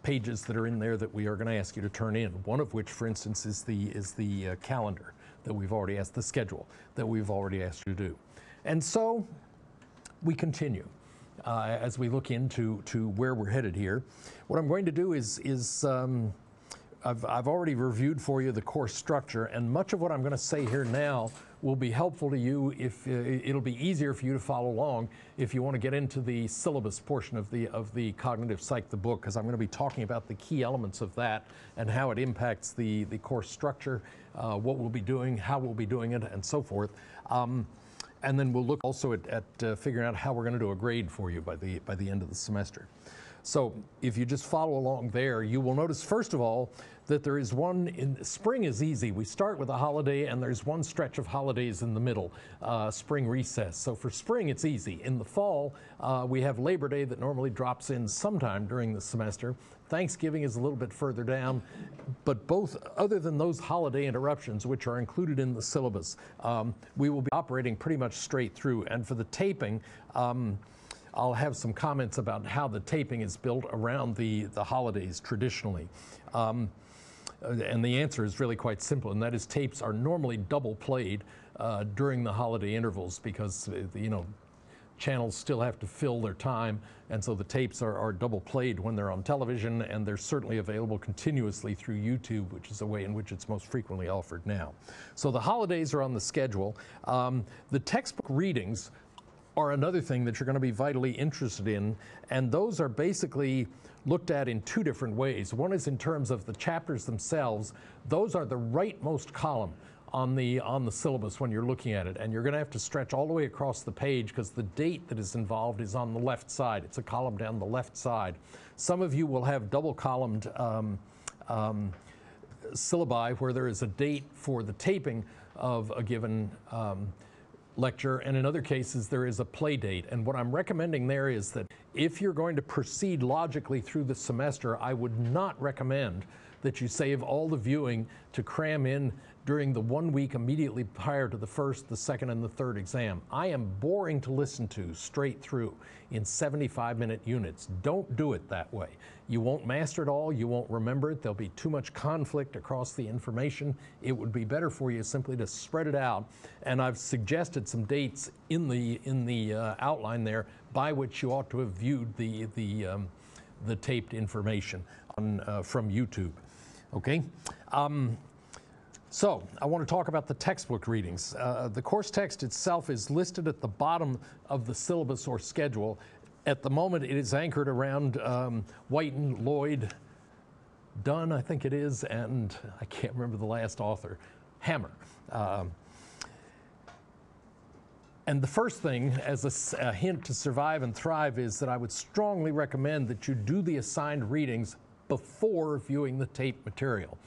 pages that are in there that we are going to ask you to turn in. One of which, for instance, is the calendar that we've already asked, the schedule that we've already asked you to do. And so we continue as we look into where we're headed here. What I'm going to do is I've already reviewed for you the course structure, and much of what I'm going to say here now will be helpful to you if it'll be easier for you to follow along if you want to get into the syllabus portion of the Cognitive Psych, the book, because I'm going to be talking about the key elements of that and how it impacts the course structure, what we'll be doing, how we'll be doing it, and so forth. And then we'll look also at figuring out how we're going to do a grade for you by the end of the semester. So if you just follow along there, you will notice, first of all, that there is one, in spring is easy. We start with a holiday and there's one stretch of holidays in the middle, spring recess. So for spring, it's easy. In the fall, we have Labor Day that normally drops in sometime during the semester. Thanksgiving is a little bit further down, but both, other than those holiday interruptions, which are included in the syllabus, we will be operating pretty much straight through. And for the taping, I'll have some comments about how the taping is built around the holidays traditionally. And the answer is really quite simple, and that is tapes are normally double played during the holiday intervals because, you know, channels still have to fill their time, and so the tapes are double played when they're on television, and they're certainly available continuously through YouTube, which is a way in which it's most frequently offered now. So the holidays are on the schedule. The textbook readings are another thing that you're going to be vitally interested in, and those are basically looked at in two different ways. One is in terms of the chapters themselves. Those are the rightmost column on the syllabus when you're looking at it, and you're going to have to stretch all the way across the page because the date that is involved is on the left side. It's a column down the left side. Some of you will have double columned syllabi where there is a date for the taping of a given lecture, and in other cases there is a play date. And what I'm recommending there is that if you're going to proceed logically through the semester, I would not recommend that you save all the viewing to cram in during the 1 week immediately prior to the first, the second, and the third exam. I am boring to listen to straight through in 75-minute units. Don't do it that way. You won't master it all, you won't remember it, there'll be too much conflict across the information. It would be better for you simply to spread it out, and I've suggested some dates in the outline there by which you ought to have viewed the taped information from YouTube. Okay? So I want to talk about the textbook readings. The course text itself is listed at the bottom of the syllabus or schedule. At the moment, it is anchored around Whiten, Lloyd, Dunn, I think it is, and I can't remember the last author, Hammer. And the first thing, as a hint to survive and thrive, is that I would strongly recommend that you do the assigned readings before viewing the tape material,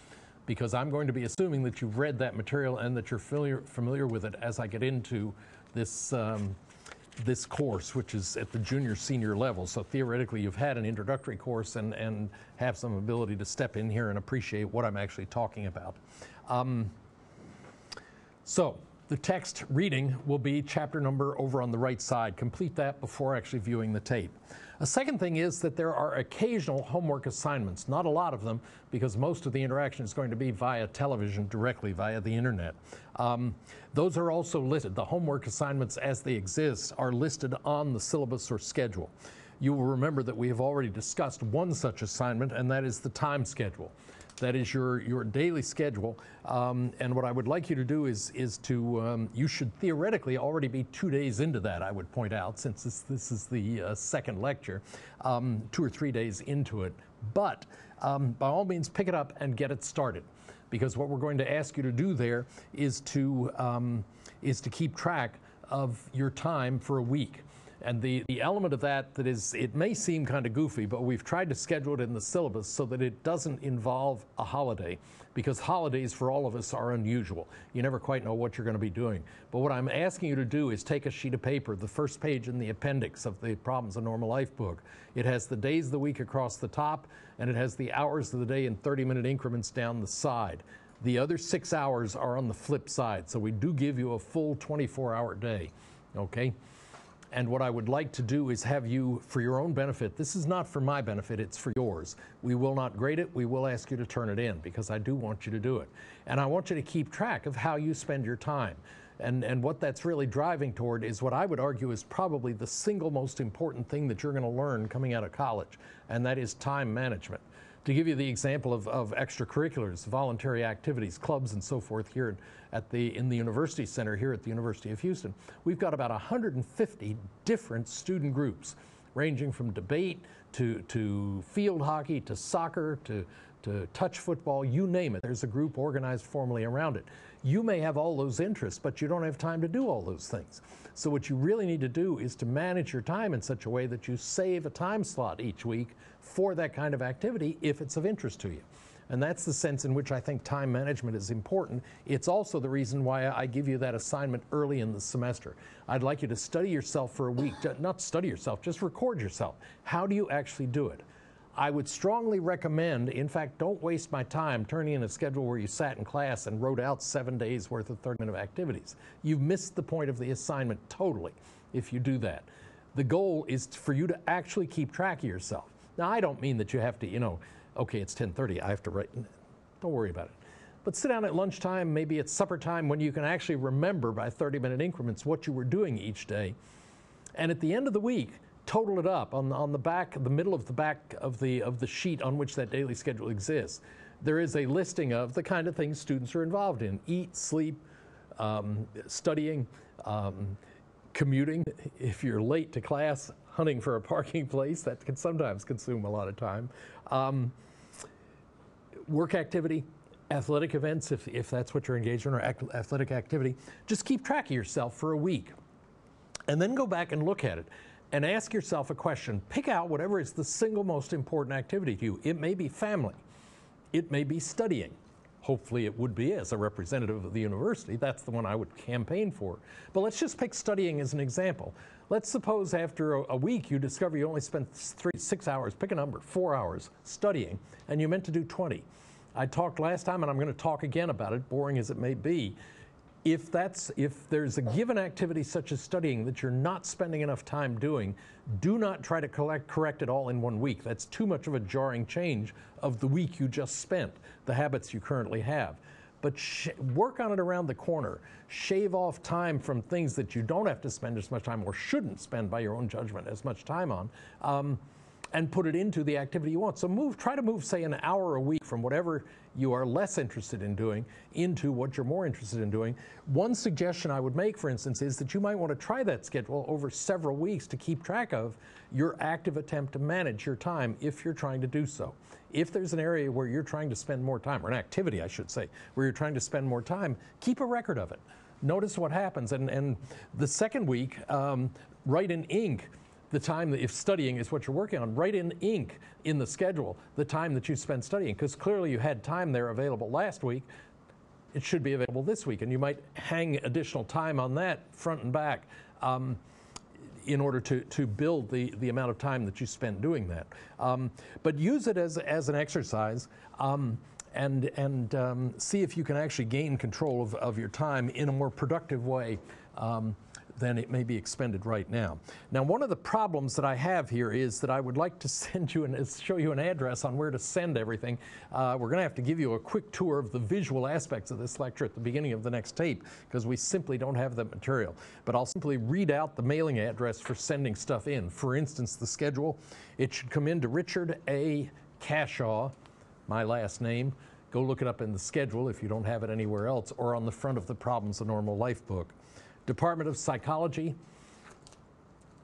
because I'm going to be assuming that you've read that material and that you're familiar with it as I get into this, this course, which is at the junior-senior level. So theoretically, you've had an introductory course and have some ability to step in here and appreciate what I'm actually talking about. So the text reading will be chapter number over on the right side. Complete that before actually viewing the tape. A second thing is that there are occasional homework assignments, not a lot of them, because most of the interaction is going to be via television, directly via the internet. Those are also listed. The homework assignments as they exist are listed on the syllabus or schedule. You will remember that we have already discussed one such assignment, and that is the time schedule. That is your daily schedule, and what I would like you to do is to, you should theoretically already be 2 days into that, I would point out, since this is the second lecture, 2 or 3 days into it. But by all means, pick it up and get it started, because what we're going to ask you to do there is to keep track of your time for a week. And the element of that is, it may seem kind of goofy, but we've tried to schedule it in the syllabus so that it doesn't involve a holiday, because holidays for all of us are unusual. You never quite know what you're going to be doing. But what I'm asking you to do is take a sheet of paper, the first page in the appendix of the Problems of Normal Life book. It has the days of the week across the top, and it has the hours of the day in 30-minute increments down the side. The other 6 hours are on the flip side, so we do give you a full 24-hour day, okay? And what I would like to do is have you, for your own benefit, this is not for my benefit, it's for yours. We will not grade it, we will ask you to turn it in, because I do want you to do it. And I want you to keep track of how you spend your time. And what that's really driving toward is what I would argue is probably the single most important thing that you're going to learn coming out of college, and that is time management. To give you the example of extracurriculars, voluntary activities, clubs and so forth here in the University Center here at the University of Houston, we've got about 150 different student groups, ranging from debate to field hockey to soccer to touch football, you name it. There's a group organized formally around it. You may have all those interests, but you don't have time to do all those things. So what you really need to do is to manage your time in such a way that you save a time slot each week for that kind of activity if it's of interest to you. And that's the sense in which I think time management is important. It's also the reason why I give you that assignment early in the semester. I'd like you to study yourself for a week. Not study yourself, just record yourself. How do you actually do it? I would strongly recommend, in fact, don't waste my time turning in a schedule where you sat in class and wrote out 7 days worth of 30-minute activities. You've missed the point of the assignment totally if you do that. The goal is for you to actually keep track of yourself. Now, I don't mean that you have to, okay, it's 10:30, I have to write. Don't worry about it. But sit down at lunchtime, maybe at supper time, when you can actually remember by 30-minute increments what you were doing each day. And at the end of the week, total it up on the back, the middle of the back of the sheet on which that daily schedule exists. There is a listing of the kind of things students are involved in: eat, sleep, studying, commuting, if you're late to class, hunting for a parking place, that can sometimes consume a lot of time, work activity, athletic events, if that's what you're engaged in, or athletic activity. Just keep track of yourself for a week and then go back and look at it and ask yourself a question. Pick out whatever is the single most important activity to you. It may be family. It may be studying. Hopefully it would be as a representative of the university. That's the one I would campaign for. But let's just pick studying as an example. Let's suppose after a week you discover you only spent 6 hours, pick a number, 4 hours studying, and you meant to do 20. I talked last time, and I'm going to talk again about it, boring as it may be. If there's a given activity such as studying that you're not spending enough time doing, do not try to correct it all in 1 week. That's too much of a jarring change of the week you just spent, the habits you currently have. But work on it around the corner. Shave off time from things that you don't have to spend as much time, or shouldn't spend by your own judgment as much time on, and put it into the activity you want. So try to move, say, an hour a week from whatever you are less interested in doing into what you're more interested in doing. One suggestion I would make, for instance, is that you might want to try that schedule over several weeks to keep track of your active attempt to manage your time if you're trying to do so. If there's an area where you're trying to spend more time, or an activity, I should say, where you're trying to spend more time, keep a record of it. Notice what happens. And the second week, write in ink the time that, if studying is what you're working on, write in ink in the schedule the time that you spent studying, because clearly you had time there available last week. It should be available this week, and you might hang additional time on that front and back in order to build the amount of time that you spent doing that. But use it as an exercise and see if you can actually gain control of your time in a more productive way than it may be expended right now. Now, one of the problems that I have here is that I would like to send you and show you an address on where to send everything. We're going to have to give you a quick tour of the visual aspects of this lecture at the beginning of the next tape, because we simply don't have that material. But I'll simply read out the mailing address for sending stuff in. For instance, the schedule. It should come in to Richard A. Cashaw, my last name. Go look it up in the schedule if you don't have it anywhere else, or on the front of the Problems of Normal Life book. Department of Psychology,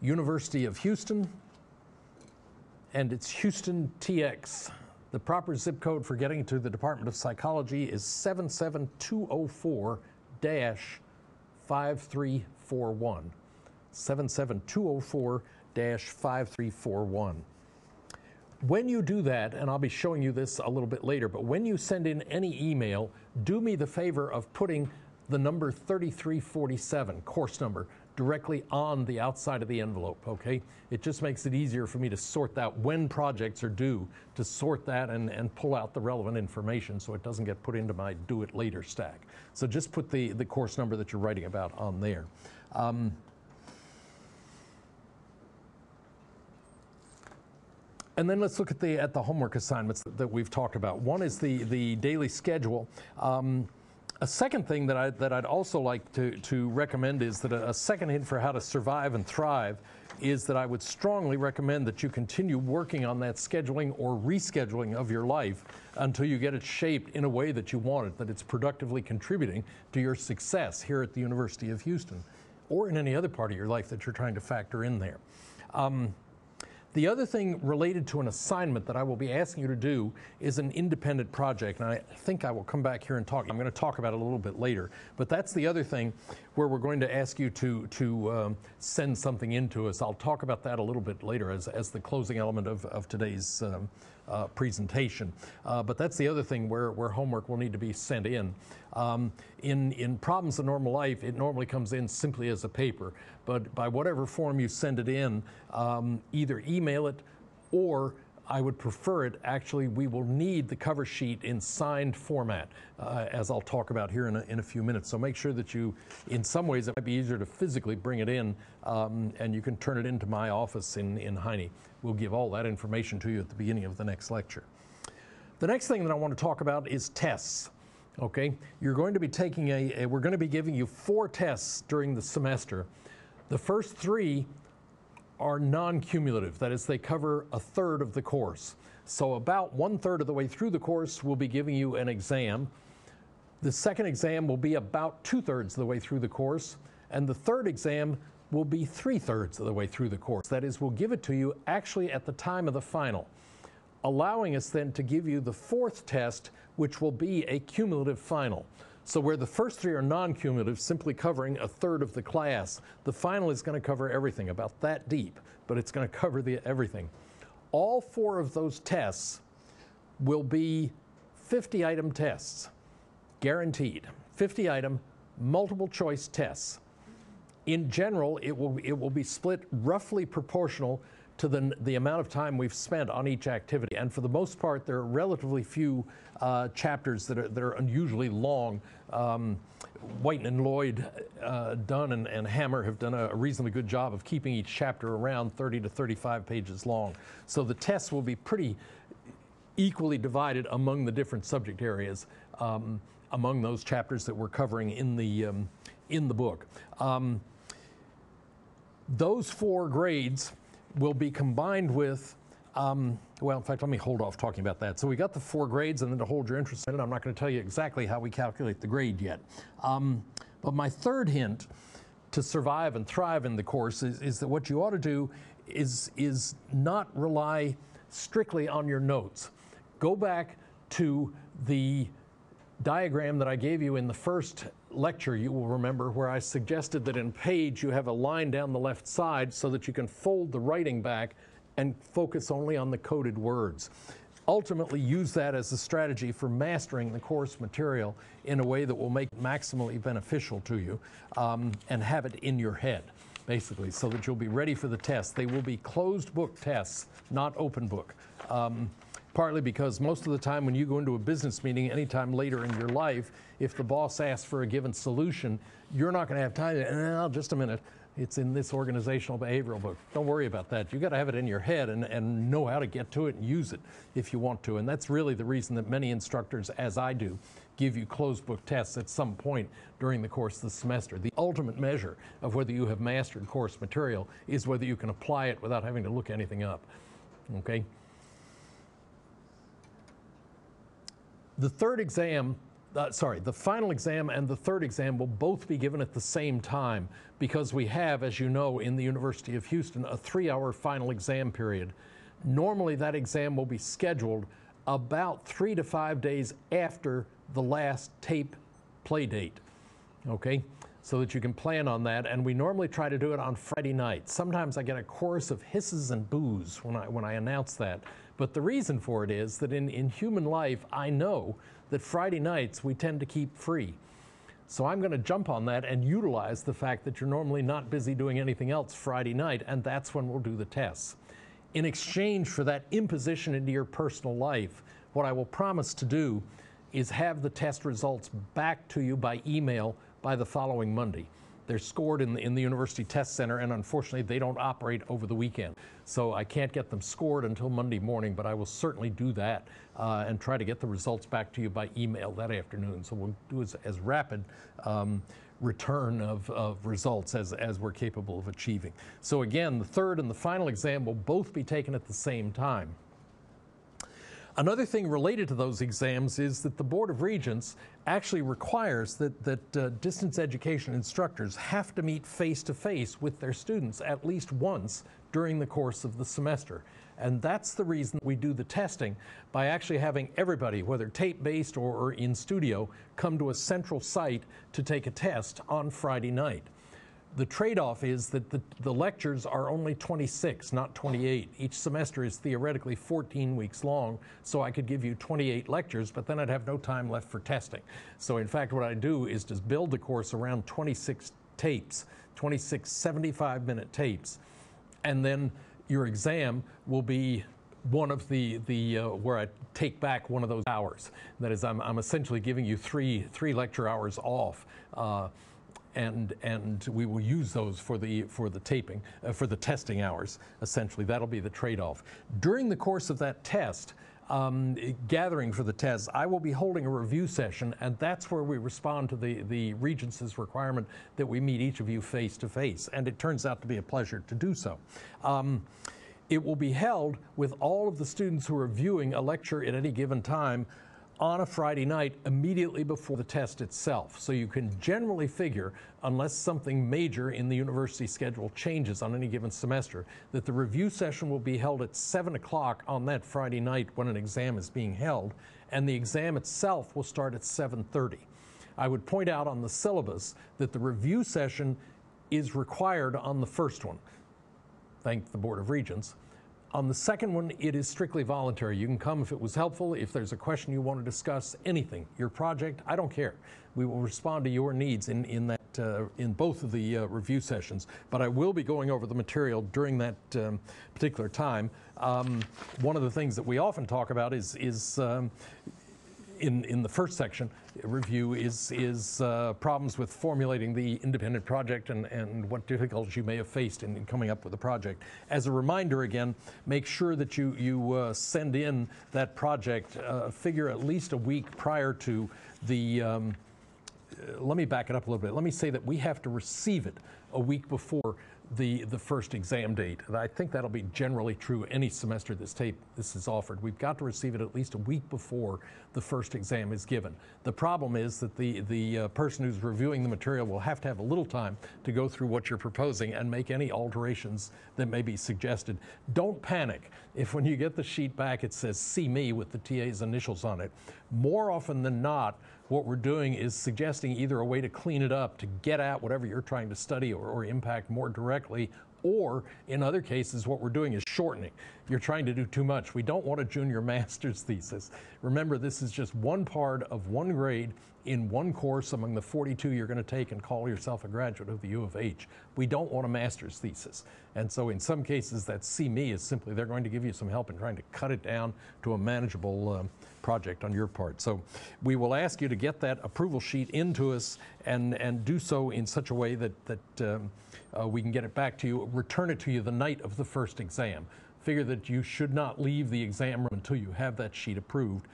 University of Houston, and it's Houston TX. The proper zip code for getting to the Department of Psychology is 77204-5341. 77204-5341. When you do that, and I'll be showing you this a little bit later, but when you send in any email, do me the favor of putting the number 3347, course number, directly on the outside of the envelope, okay? It just makes it easier for me to sort that when projects are due, to sort that and pull out the relevant information so it doesn't get put into my do it later stack. So just put the course number that you're writing about on there. And then let's look at the homework assignments that we've talked about. One is the daily schedule. A second thing that I'd also like to recommend is that a second hint for how to survive and thrive is that I would strongly recommend that you continue working on that scheduling or rescheduling of your life until you get it shaped in a way that you want it, that it's productively contributing to your success here at the University of Houston or in any other part of your life that you're trying to factor in there. The other thing related to an assignment that I will be asking you to do is an independent project, and I think I will come back here and talk. I'm going to talk about it a little bit later, but that's the other thing where we're going to ask you to send something in to us. I'll talk about that a little bit later as the closing element of today's presentation. But that's the other thing where homework will need to be sent in. In Problems of Normal Life, it normally comes in simply as a paper, but by whatever form you send it in, either email it or I would prefer it, actually, we will need the cover sheet in signed format, as I'll talk about here in a few minutes. So make sure that you, in some ways, it might be easier to physically bring it in, and you can turn it into my office in Heine. We'll give all that information to you at the beginning of the next lecture. The next thing that I want to talk about is tests. Okay, you're going to be taking we're going to be giving you 4 tests during the semester. The first 3 are non-cumulative. That is, they cover a third of the course. So about 1/3 of the way through the course, we'll be giving you an exam. The second exam will be about 2/3 of the way through the course, and the third exam will be 3/3 of the way through the course. That is, we'll give it to you actually at the time of the final, allowing us then to give you the 4th test, which will be a cumulative final. So where the first 3 are non-cumulative, simply covering a third of the class, the final is going to cover everything, about that deep, but it's going to cover everything. All 4 of those tests will be 50-item tests, guaranteed. 50-item, multiple choice tests. In general, it will be split roughly proportional to the amount of time we've spent on each activity. And for the most part, there are relatively few chapters that are unusually long. White and Lloyd, Dunn and Hammer have done a reasonably good job of keeping each chapter around 30 to 35 pages long. So the tests will be pretty equally divided among the different subject areas, among those chapters that we're covering in the book. Those 4 grades will be combined with, well, in fact, let me hold off talking about that. So we got the 4 grades, and then to hold your interest in it, I'm not going to tell you exactly how we calculate the grade yet. But my third hint to survive and thrive in the course is that what you ought to do is not rely strictly on your notes. Go back to the diagram that I gave you in the first lecture, you will remember, where I suggested that in page you have a line down the left side so that you can fold the writing back and focus only on the coded words. Ultimately, use that as a strategy for mastering the course material in a way that will make it maximally beneficial to you, and have it in your head, basically, so that you'll be ready for the test. They will be closed book tests, not open book. Partly because most of the time when you go into a business meeting anytime later in your life, if the boss asks for a given solution, you're not going to have time to, just a minute, it's in this organizational behavioral book. Don't worry about that. You've got to have it in your head and know how to get to it and use it if you want to. And that's really the reason that many instructors, as I do, give you closed book tests at some point during the course of the semester. The ultimate measure of whether you have mastered course material is whether you can apply it without having to look anything up. Okay? The final exam and the third exam will both be given at the same time because we have, as you know, in the University of Houston, a 3-hour final exam period. Normally that exam will be scheduled about 3 to 5 days after the last tape play date, okay? So that you can plan on that, and we normally try to do it on Friday night. Sometimes I get a chorus of hisses and boos when I announce that. But the reason for it is that in human life, I know that Friday nights we tend to keep free. So I'm going to jump on that and utilize the fact that you're normally not busy doing anything else Friday night, and that's when we'll do the tests. In exchange for that imposition into your personal life, what I will promise to do is have the test results back to you by email by the following Monday. They're scored in the University Test Center, and unfortunately they don't operate over the weekend. So I can't get them scored until Monday morning, but I will certainly do that and try to get the results back to you by email that afternoon. So we'll do as rapid return of results as we're capable of achieving. So again, the third and the final exam will both be taken at the same time. Another thing related to those exams is that the Board of Regents actually requires that distance education instructors have to meet face-to-face with their students at least once during the course of the semester. And that's the reason we do the testing, by actually having everybody, whether tape-based or in studio, come to a central site to take a test on Friday night. The trade-off is that the lectures are only 26, not 28. Each semester is theoretically 14 weeks long, so I could give you 28 lectures, but then I'd have no time left for testing. So in fact, what I do is just build the course around 26 tapes, 26 75-minute tapes, and then your exam will be one of the where I take back one of those hours. That is, I'm essentially giving you three lecture hours off. And we will use those for the taping, for the testing hours, essentially. That'll be the trade-off. During the course of that test, gathering for the test, I will be holding a review session, and that's where we respond to the Regents' requirement that we meet each of you face-to-face, and it turns out to be a pleasure to do so. It will be held with all of the students who are viewing a lecture at any given time on a Friday night immediately before the test itself. So you can generally figure, unless something major in the university schedule changes on any given semester, that the review session will be held at 7 o'clock on that Friday night when an exam is being held, and the exam itself will start at 7:30. I would point out on the syllabus that the review session is required on the first one. Thank the Board of Regents. On the second one, it is strictly voluntary. You can come if it was helpful, if there's a question you want to discuss, anything. Your project, I don't care. We will respond to your needs in both of the review sessions. But I will be going over the material during that particular time. One of the things that we often talk about is in the first section review is problems with formulating the independent project and what difficulties you may have faced in coming up with a project. As a reminder again, make sure that you send in that project figure at least a week prior to the, let me back it up a little bit. Let me say that we have to receive it a week before the first exam date. And I think that'll be generally true any semester this is offered. We've got to receive it at least a week before the first exam is given. The problem is that the person who's reviewing the material will have to have a little time to go through what you're proposing and make any alterations that may be suggested. Don't panic if when you get the sheet back it says "See me" with the TA's initials on it. More often than not, what we're doing is suggesting either a way to clean it up, to get at whatever you're trying to study or impact more directly, or in other cases, what we're doing is shortening. You're trying to do too much. We don't want a junior master's thesis. Remember, this is just one part of one grade in one course among the 42 you're going to take and call yourself a graduate of the U of H. We don't want a master's thesis. And so in some cases, that "See me" is simply they're going to give you some help in trying to cut it down to a manageable project on your part. So we will ask you to get that approval sheet into us and do so in such a way that we can get it back to you, return it to you the night of the first exam. Figure that you should not leave the exam room until you have that sheet approved.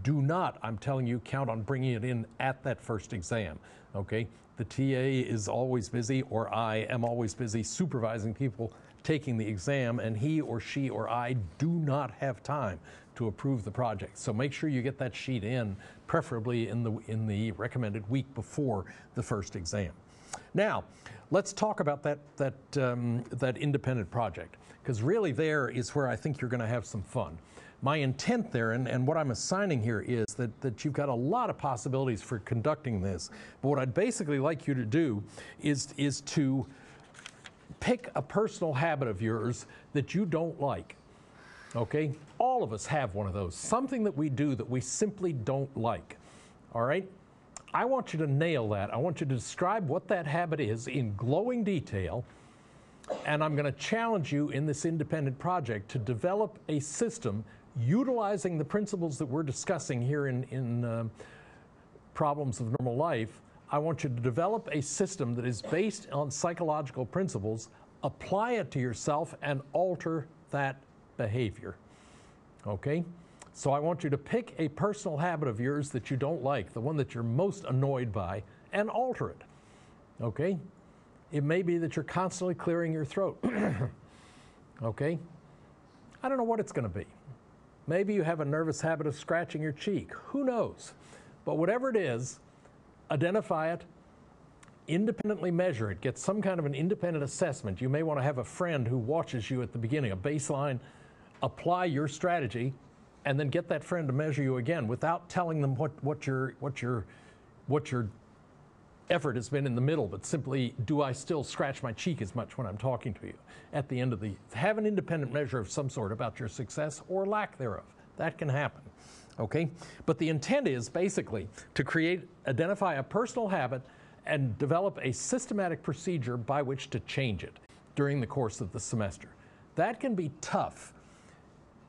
Do not, I'm telling you, count on bringing it in at that first exam, okay? The TA is always busy, or I am always busy supervising people taking the exam, and he or she or I do not have time to approve the project. So make sure you get that sheet in, preferably in the recommended week before the first exam. Now, let's talk about that independent project, because really there is where I think you're going to have some fun. My intent there, and what I'm assigning here, is that you've got a lot of possibilities for conducting this. But what I'd basically like you to do is to pick a personal habit of yours that you don't like. Okay? All of us have one of those. Something that we do that we simply don't like. All right? I want you to nail that. I want you to describe what that habit is in glowing detail. And I'm going to challenge you in this independent project to develop a system utilizing the principles that we're discussing here in Problems of Normal Life. I want you to develop a system that is based on psychological principles, apply it to yourself, and alter that behavior. Okay? So I want you to pick a personal habit of yours that you don't like, the one that you're most annoyed by, and alter it. Okay? It may be that you're constantly clearing your throat. Okay? I don't know what it's going to be. Maybe you have a nervous habit of scratching your cheek. Who knows? But whatever it is, identify it, independently measure it, get some kind of an independent assessment. You may want to have a friend who watches you at the beginning, a baseline, apply your strategy, and then get that friend to measure you again without telling them what your effort has been in the middle, but simply, do I still scratch my cheek as much when I'm talking to you? At the end of have an independent measure of some sort about your success or lack thereof. That can happen. Okay? But the intent is basically to identify a personal habit and develop a systematic procedure by which to change it during the course of the semester. That can be tough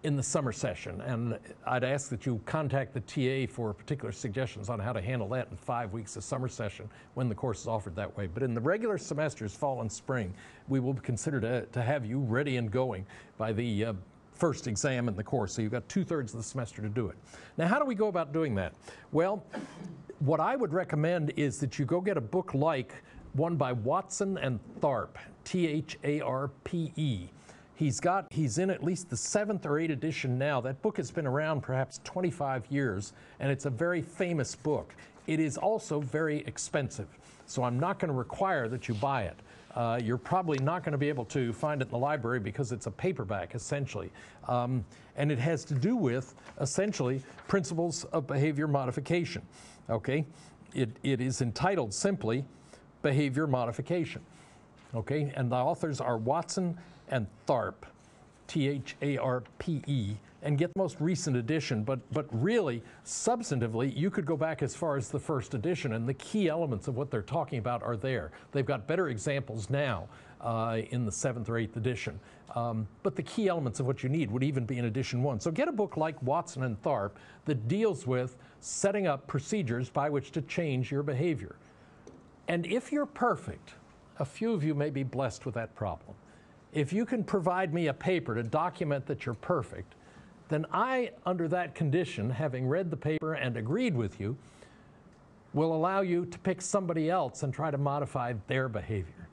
in the summer session, and I'd ask that you contact the TA for particular suggestions on how to handle that in 5 weeks of summer session when the course is offered that way. But in the regular semesters, fall and spring, we will consider to have you ready and going by the first exam in the course. So you've got 2/3 of the semester to do it. Now, how do we go about doing that? Well, what I would recommend is that you go get a book like one by Watson and Tharpe, Tharpe. He's in at least the 7th or 8th edition now. That book has been around perhaps 25 years, and it's a very famous book. It is also very expensive, so I'm not going to require that you buy it. You're probably not going to be able to find it in the library because it's a paperback, essentially. And it has to do with, essentially, principles of behavior modification. Okay? It is entitled simply Behavior Modification. Okay? And the authors are Watson and Tharpe, Tharpe, and get the most recent edition, but really, substantively, you could go back as far as the first edition, and the key elements of what they're talking about are there. They've got better examples now in the 7th or 8th edition, but the key elements of what you need would even be in edition 1. So get a book like Watson and Tharpe that deals with setting up procedures by which to change your behavior. And if you're perfect, a few of you may be blessed with that problem. If you can provide me a paper to document that you're perfect, then I, under that condition, having read the paper and agreed with you, will allow you to pick somebody else and try to modify their behavior.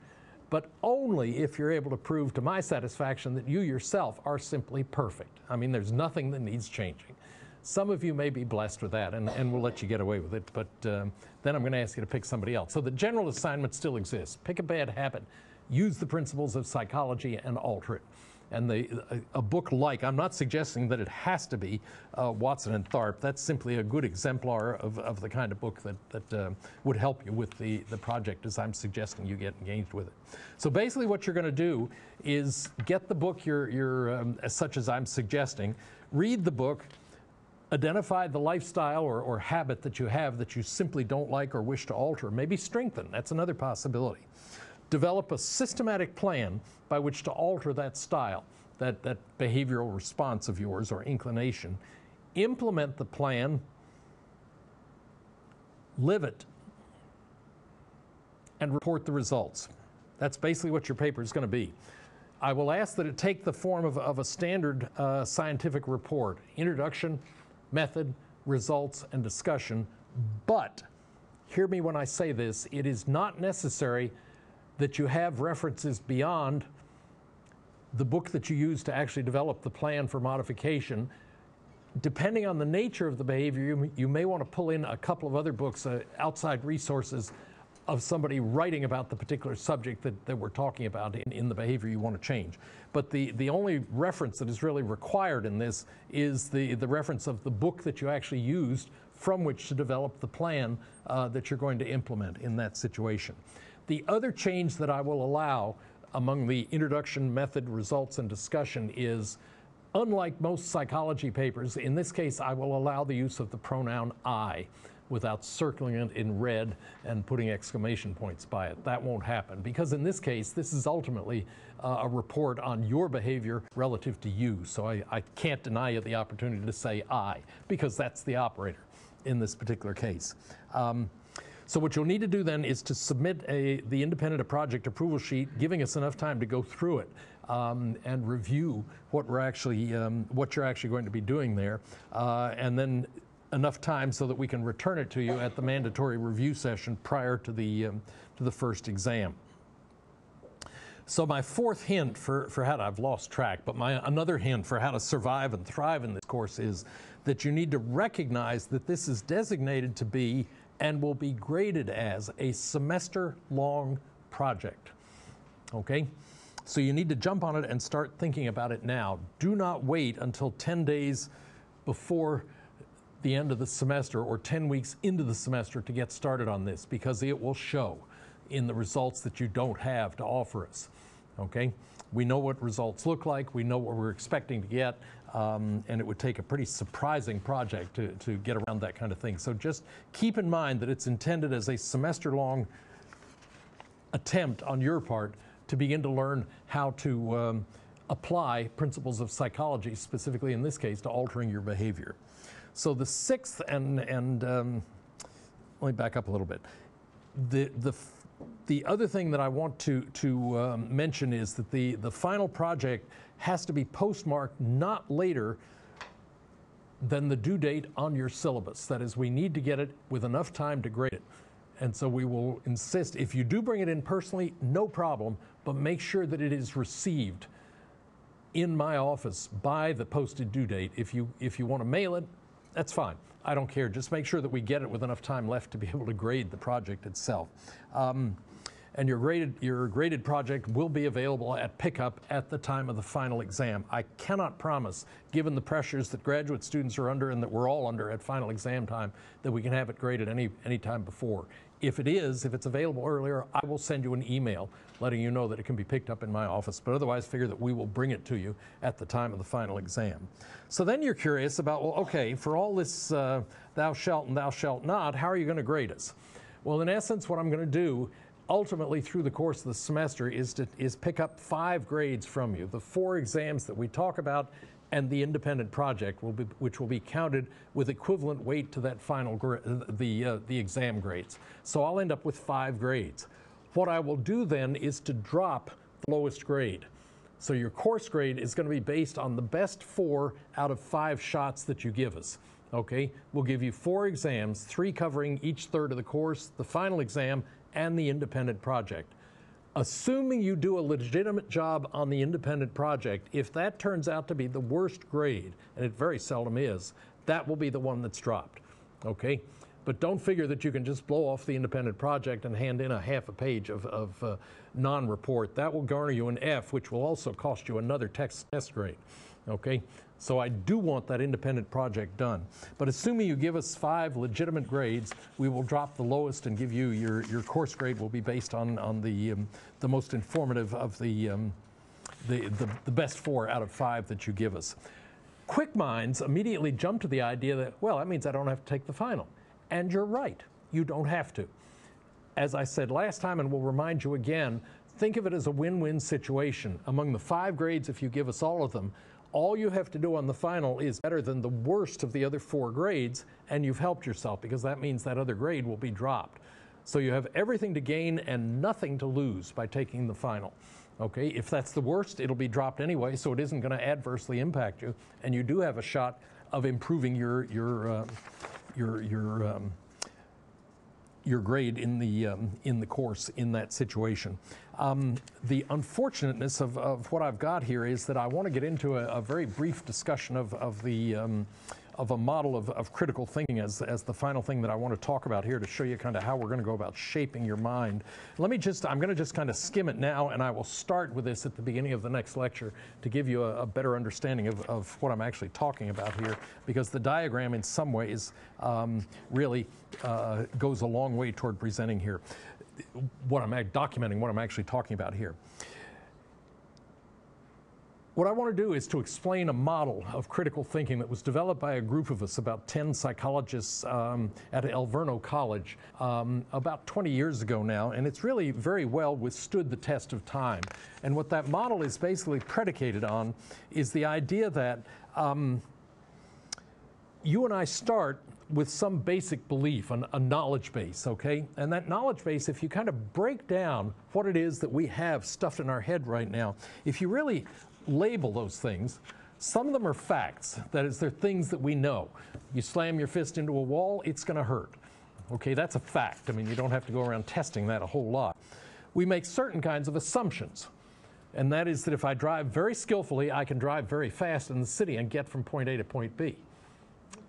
But only if you're able to prove to my satisfaction that you yourself are simply perfect. I mean, there's nothing that needs changing. Some of you may be blessed with that, and we'll let you get away with it, but then I'm going to ask you to pick somebody else. So the general assignment still exists. Pick a bad habit. Use the principles of psychology and alter it. And a book like, I'm not suggesting that it has to be Watson and Tharpe. That's simply a good exemplar of the kind of book that would help you with the project as I'm suggesting you get engaged with it. So basically what you're going to do is get the book such as I'm suggesting, read the book, identify the lifestyle or habit that you have that you simply don't like or wish to alter, maybe strengthen. That's another possibility. Develop a systematic plan by which to alter that style, that behavioral response of yours or inclination. Implement the plan, live it, and report the results. That's basically what your paper is going to be. I will ask that it take the form of a standard scientific report, introduction, method, results, and discussion. But, hear me when I say this, it is not necessary that you have references beyond the book that you use to actually develop the plan for modification. Depending on the nature of the behavior, you may want to pull in a couple of other books, outside resources of somebody writing about the particular subject that we're talking about in the behavior you want to change. But the only reference that is really required in this is the reference of the book that you actually used from which to develop the plan that you're going to implement in that situation. The other change that I will allow among the introduction, method, results, and discussion is, unlike most psychology papers, in this case I will allow the use of the pronoun I without circling it in red and putting exclamation points by it. That won't happen, because in this case this is ultimately a report on your behavior relative to you. So I can't deny you the opportunity to say I, because that's the operator in this particular case. So what you'll need to do then is to submit the independent project approval sheet, giving us enough time to go through it and review what you're actually going to be doing there, and then enough time so that we can return it to you at the mandatory review session prior to the first exam. So my fourth hint for how to, I've lost track, but another hint for how to survive and thrive in this course is that you need to recognize that this is designated to be and will be graded as a semester-long project, okay? So you need to jump on it and start thinking about it now. Do not wait until 10 days before the end of the semester or 10 weeks into the semester to get started on this, because it will show in the results that you don't have to offer us, okay? We know what results look like, we know what we're expecting to get, and it would take a pretty surprising project to get around that kind of thing. So just keep in mind that it's intended as a semester-long attempt on your part to begin to learn how to apply principles of psychology, specifically in this case, to altering your behavior. So the sixth, and let me back up a little bit. The other thing that I want to mention is that the final project has to be postmarked not later than the due date on your syllabus. That is, we need to get it with enough time to grade it. And so we will insist, if you do bring it in personally, no problem, but make sure that it is received in my office by the posted due date. If you want to mail it, that's fine. I don't care. Just make sure that we get it with enough time left to be able to grade the project itself. And your graded project will be available at pickup at the time of the final exam. I cannot promise, given the pressures that graduate students are under and that we're all under at final exam time, that we can have it graded any time before. If it's available earlier, I will send you an email letting you know that it can be picked up in my office, but otherwise figure that we will bring it to you at the time of the final exam. So then you're curious about, well, okay, for all this thou shalt and thou shalt not, how are you going to grade us? Well, in essence, what I'm going to do ultimately through the course of the semester is pick up 5 grades from you. The 4 exams that we talk about and the independent project, which will be counted with equivalent weight to that final the exam grades. So I'll end up with 5 grades. What I will do then is to drop the lowest grade. So your course grade is going to be based on the best 4 out of 5 shots that you give us. Okay, we'll give you 4 exams, 3 covering each third of the course, the final exam, and the independent project. Assuming you do a legitimate job on the independent project, if that turns out to be the worst grade, and it very seldom is, that will be the one that's dropped, okay? But don't figure that you can just blow off the independent project and hand in a half a page of non-report. That will garner you an F, which will also cost you another test grade, okay? So I do want that independent project done. But assuming you give us 5 legitimate grades, we will drop the lowest and give you your course grade will be based on the most informative of the best 4 out of 5 that you give us. Quick minds immediately jump to the idea that, well, that means I don't have to take the final. And you're right, you don't have to. As I said last time, and will remind you again, think of it as a win-win situation. Among the 5 grades, if you give us all of them, all you have to do on the final is better than the worst of the other 4 grades, and you've helped yourself, because that means that other grade will be dropped. So you have everything to gain and nothing to lose by taking the final. Okay, if that's the worst, it'll be dropped anyway, so it isn't going to adversely impact you, and you do have a shot of improving your grade in the course in that situation. The unfortunateness of what I've got here is that I want to get into a very brief discussion of a model of critical thinking as the final thing that I want to talk about here to show you kind of how we're going to go about shaping your mind. I'm going to just kind of skim it now, and I will start with this at the beginning of the next lecture to give you a better understanding of what I'm actually talking about here, because the diagram in some ways really goes a long way toward presenting here documenting what I'm actually talking about here. What I want to do is to explain a model of critical thinking that was developed by a group of us, about 10 psychologists at Alverno College about 20 years ago now, and it's really very well withstood the test of time. And what that model is basically predicated on is the idea that you and I start with some basic belief, a knowledge base, okay? And that knowledge base, if you kind of break down what it is that we have stuffed in our head right now, if you really label those things, some of them are facts. That is, they're things that we know. You slam your fist into a wall, it's going to hurt. Okay, that's a fact. I mean, you don't have to go around testing that a whole lot. We make certain kinds of assumptions. And that is that if I drive very skillfully, I can drive very fast in the city and get from point A to point B.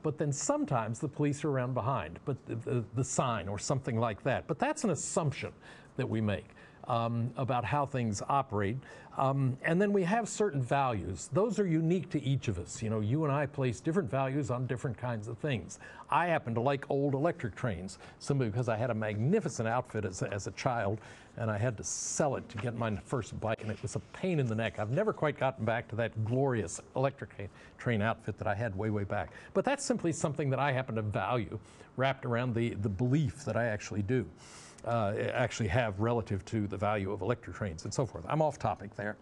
But then sometimes the police are around behind, but the sign or something like that. But that's an assumption that we make about how things operate. And then we have certain values. Those are unique to each of us. You know, you and I place different values on different kinds of things. I happen to like old electric trains, simply because I had a magnificent outfit as a child, and I had to sell it to get my first bike, and it was a pain in the neck. I've never quite gotten back to that glorious electric train outfit that I had way, way back. But that's simply something that I happen to value, wrapped around the belief that I actually do. Actually have relative to the value of electric trains and so forth. I'm off topic there.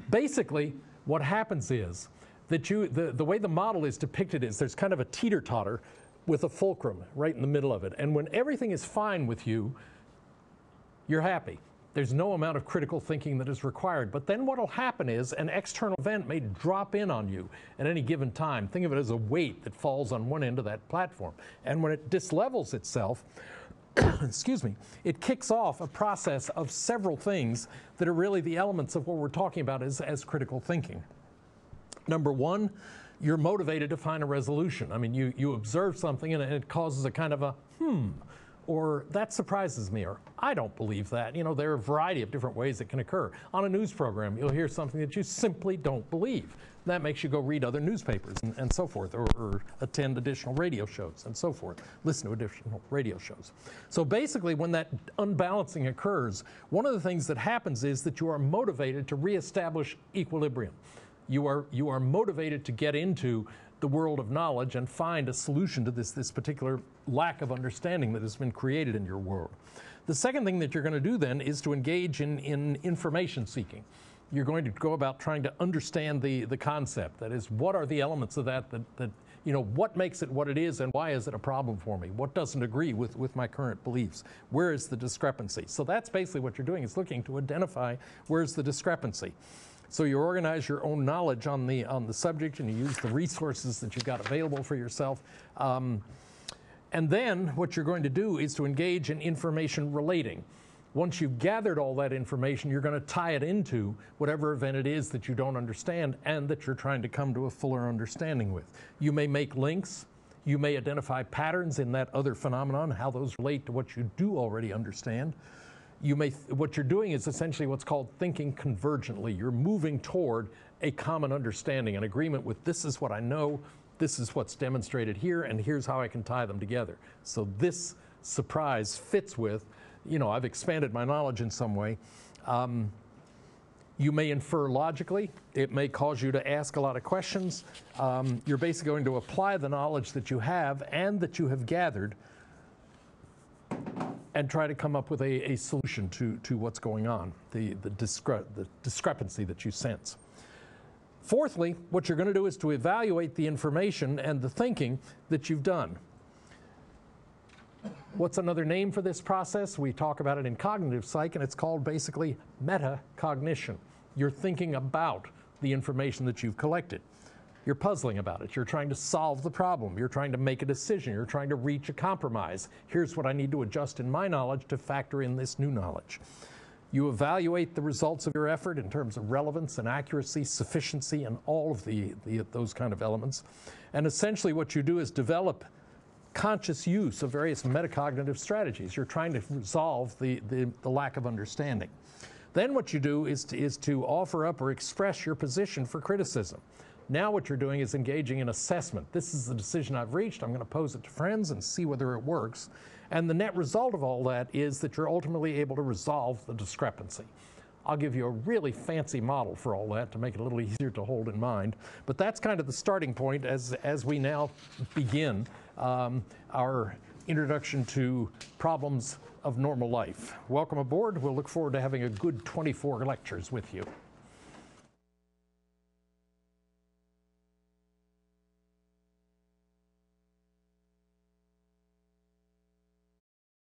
Basically, what happens is that the way the model is depicted is there's kind of a teeter-totter with a fulcrum right in the middle of it. And when everything is fine with you, you're happy. There's no amount of critical thinking that is required. But then what will happen is an external event may drop in on you at any given time. Think of it as a weight that falls on one end of that platform. And when it dislevels itself, excuse me, it kicks off a process of several things that are really the elements of what we're talking about as critical thinking. Number one, you're motivated to find a resolution. I mean, you observe something and it causes a kind of a or that surprises me, or I don't believe that. You know, there are a variety of different ways it can occur. On a news program, you'll hear something that you simply don't believe. That makes you go read other newspapers and so forth, or attend additional radio shows and so forth, listen to additional radio shows. So basically, when that unbalancing occurs, one of the things that happens is that you are motivated to reestablish equilibrium. You are motivated to get into the world of knowledge and find a solution to this particular lack of understanding that has been created in your world. The second thing that you're going to do then is to engage in information seeking. You're going to go about trying to understand the concept. That is, what are the elements of that, you know, what makes it what it is and why is it a problem for me? What doesn't agree with my current beliefs? Where is the discrepancy? So that's basically what you're doing, is looking to identify where's the discrepancy. So you organize your own knowledge on the subject, and you use the resources that you've got available for yourself. And then what you're going to do is to engage in information relating. Once you've gathered all that information, you're going to tie it into whatever event it is that you don't understand and that you're trying to come to a fuller understanding with. You may make links. You may identify patterns in that other phenomenon, how those relate to what you do already understand. What you're doing is essentially what's called thinking convergently. You're moving toward a common understanding, an agreement with this is what I know, this is what's demonstrated here, and here's how I can tie them together. So this surprise fits with, you know, I've expanded my knowledge in some way. You may infer logically. It may cause you to ask a lot of questions. You're basically going to apply the knowledge that you have and that you have gathered and try to come up with a solution to what's going on, the discrepancy that you sense. Fourthly, what you're going to do is to evaluate the information and the thinking that you've done. What's another name for this process? We talk about it in cognitive psych, and it's called basically metacognition. You're thinking about the information that you've collected. You're puzzling about it. You're trying to solve the problem. You're trying to make a decision. You're trying to reach a compromise. Here's what I need to adjust in my knowledge to factor in this new knowledge. You evaluate the results of your effort in terms of relevance and accuracy, sufficiency, and all of those kind of elements. And essentially what you do is develop conscious use of various metacognitive strategies. You're trying to resolve the lack of understanding. Then what you do is to offer up or express your position for criticism. Now what you're doing is engaging in assessment. This is the decision I've reached. I'm going to pose it to friends and see whether it works. And the net result of all that is that you're ultimately able to resolve the discrepancy. I'll give you a really fancy model for all that to make it a little easier to hold in mind. But that's kind of the starting point as we now begin our introduction to problems of normal life. Welcome aboard. We'll look forward to having a good 24 lectures with you.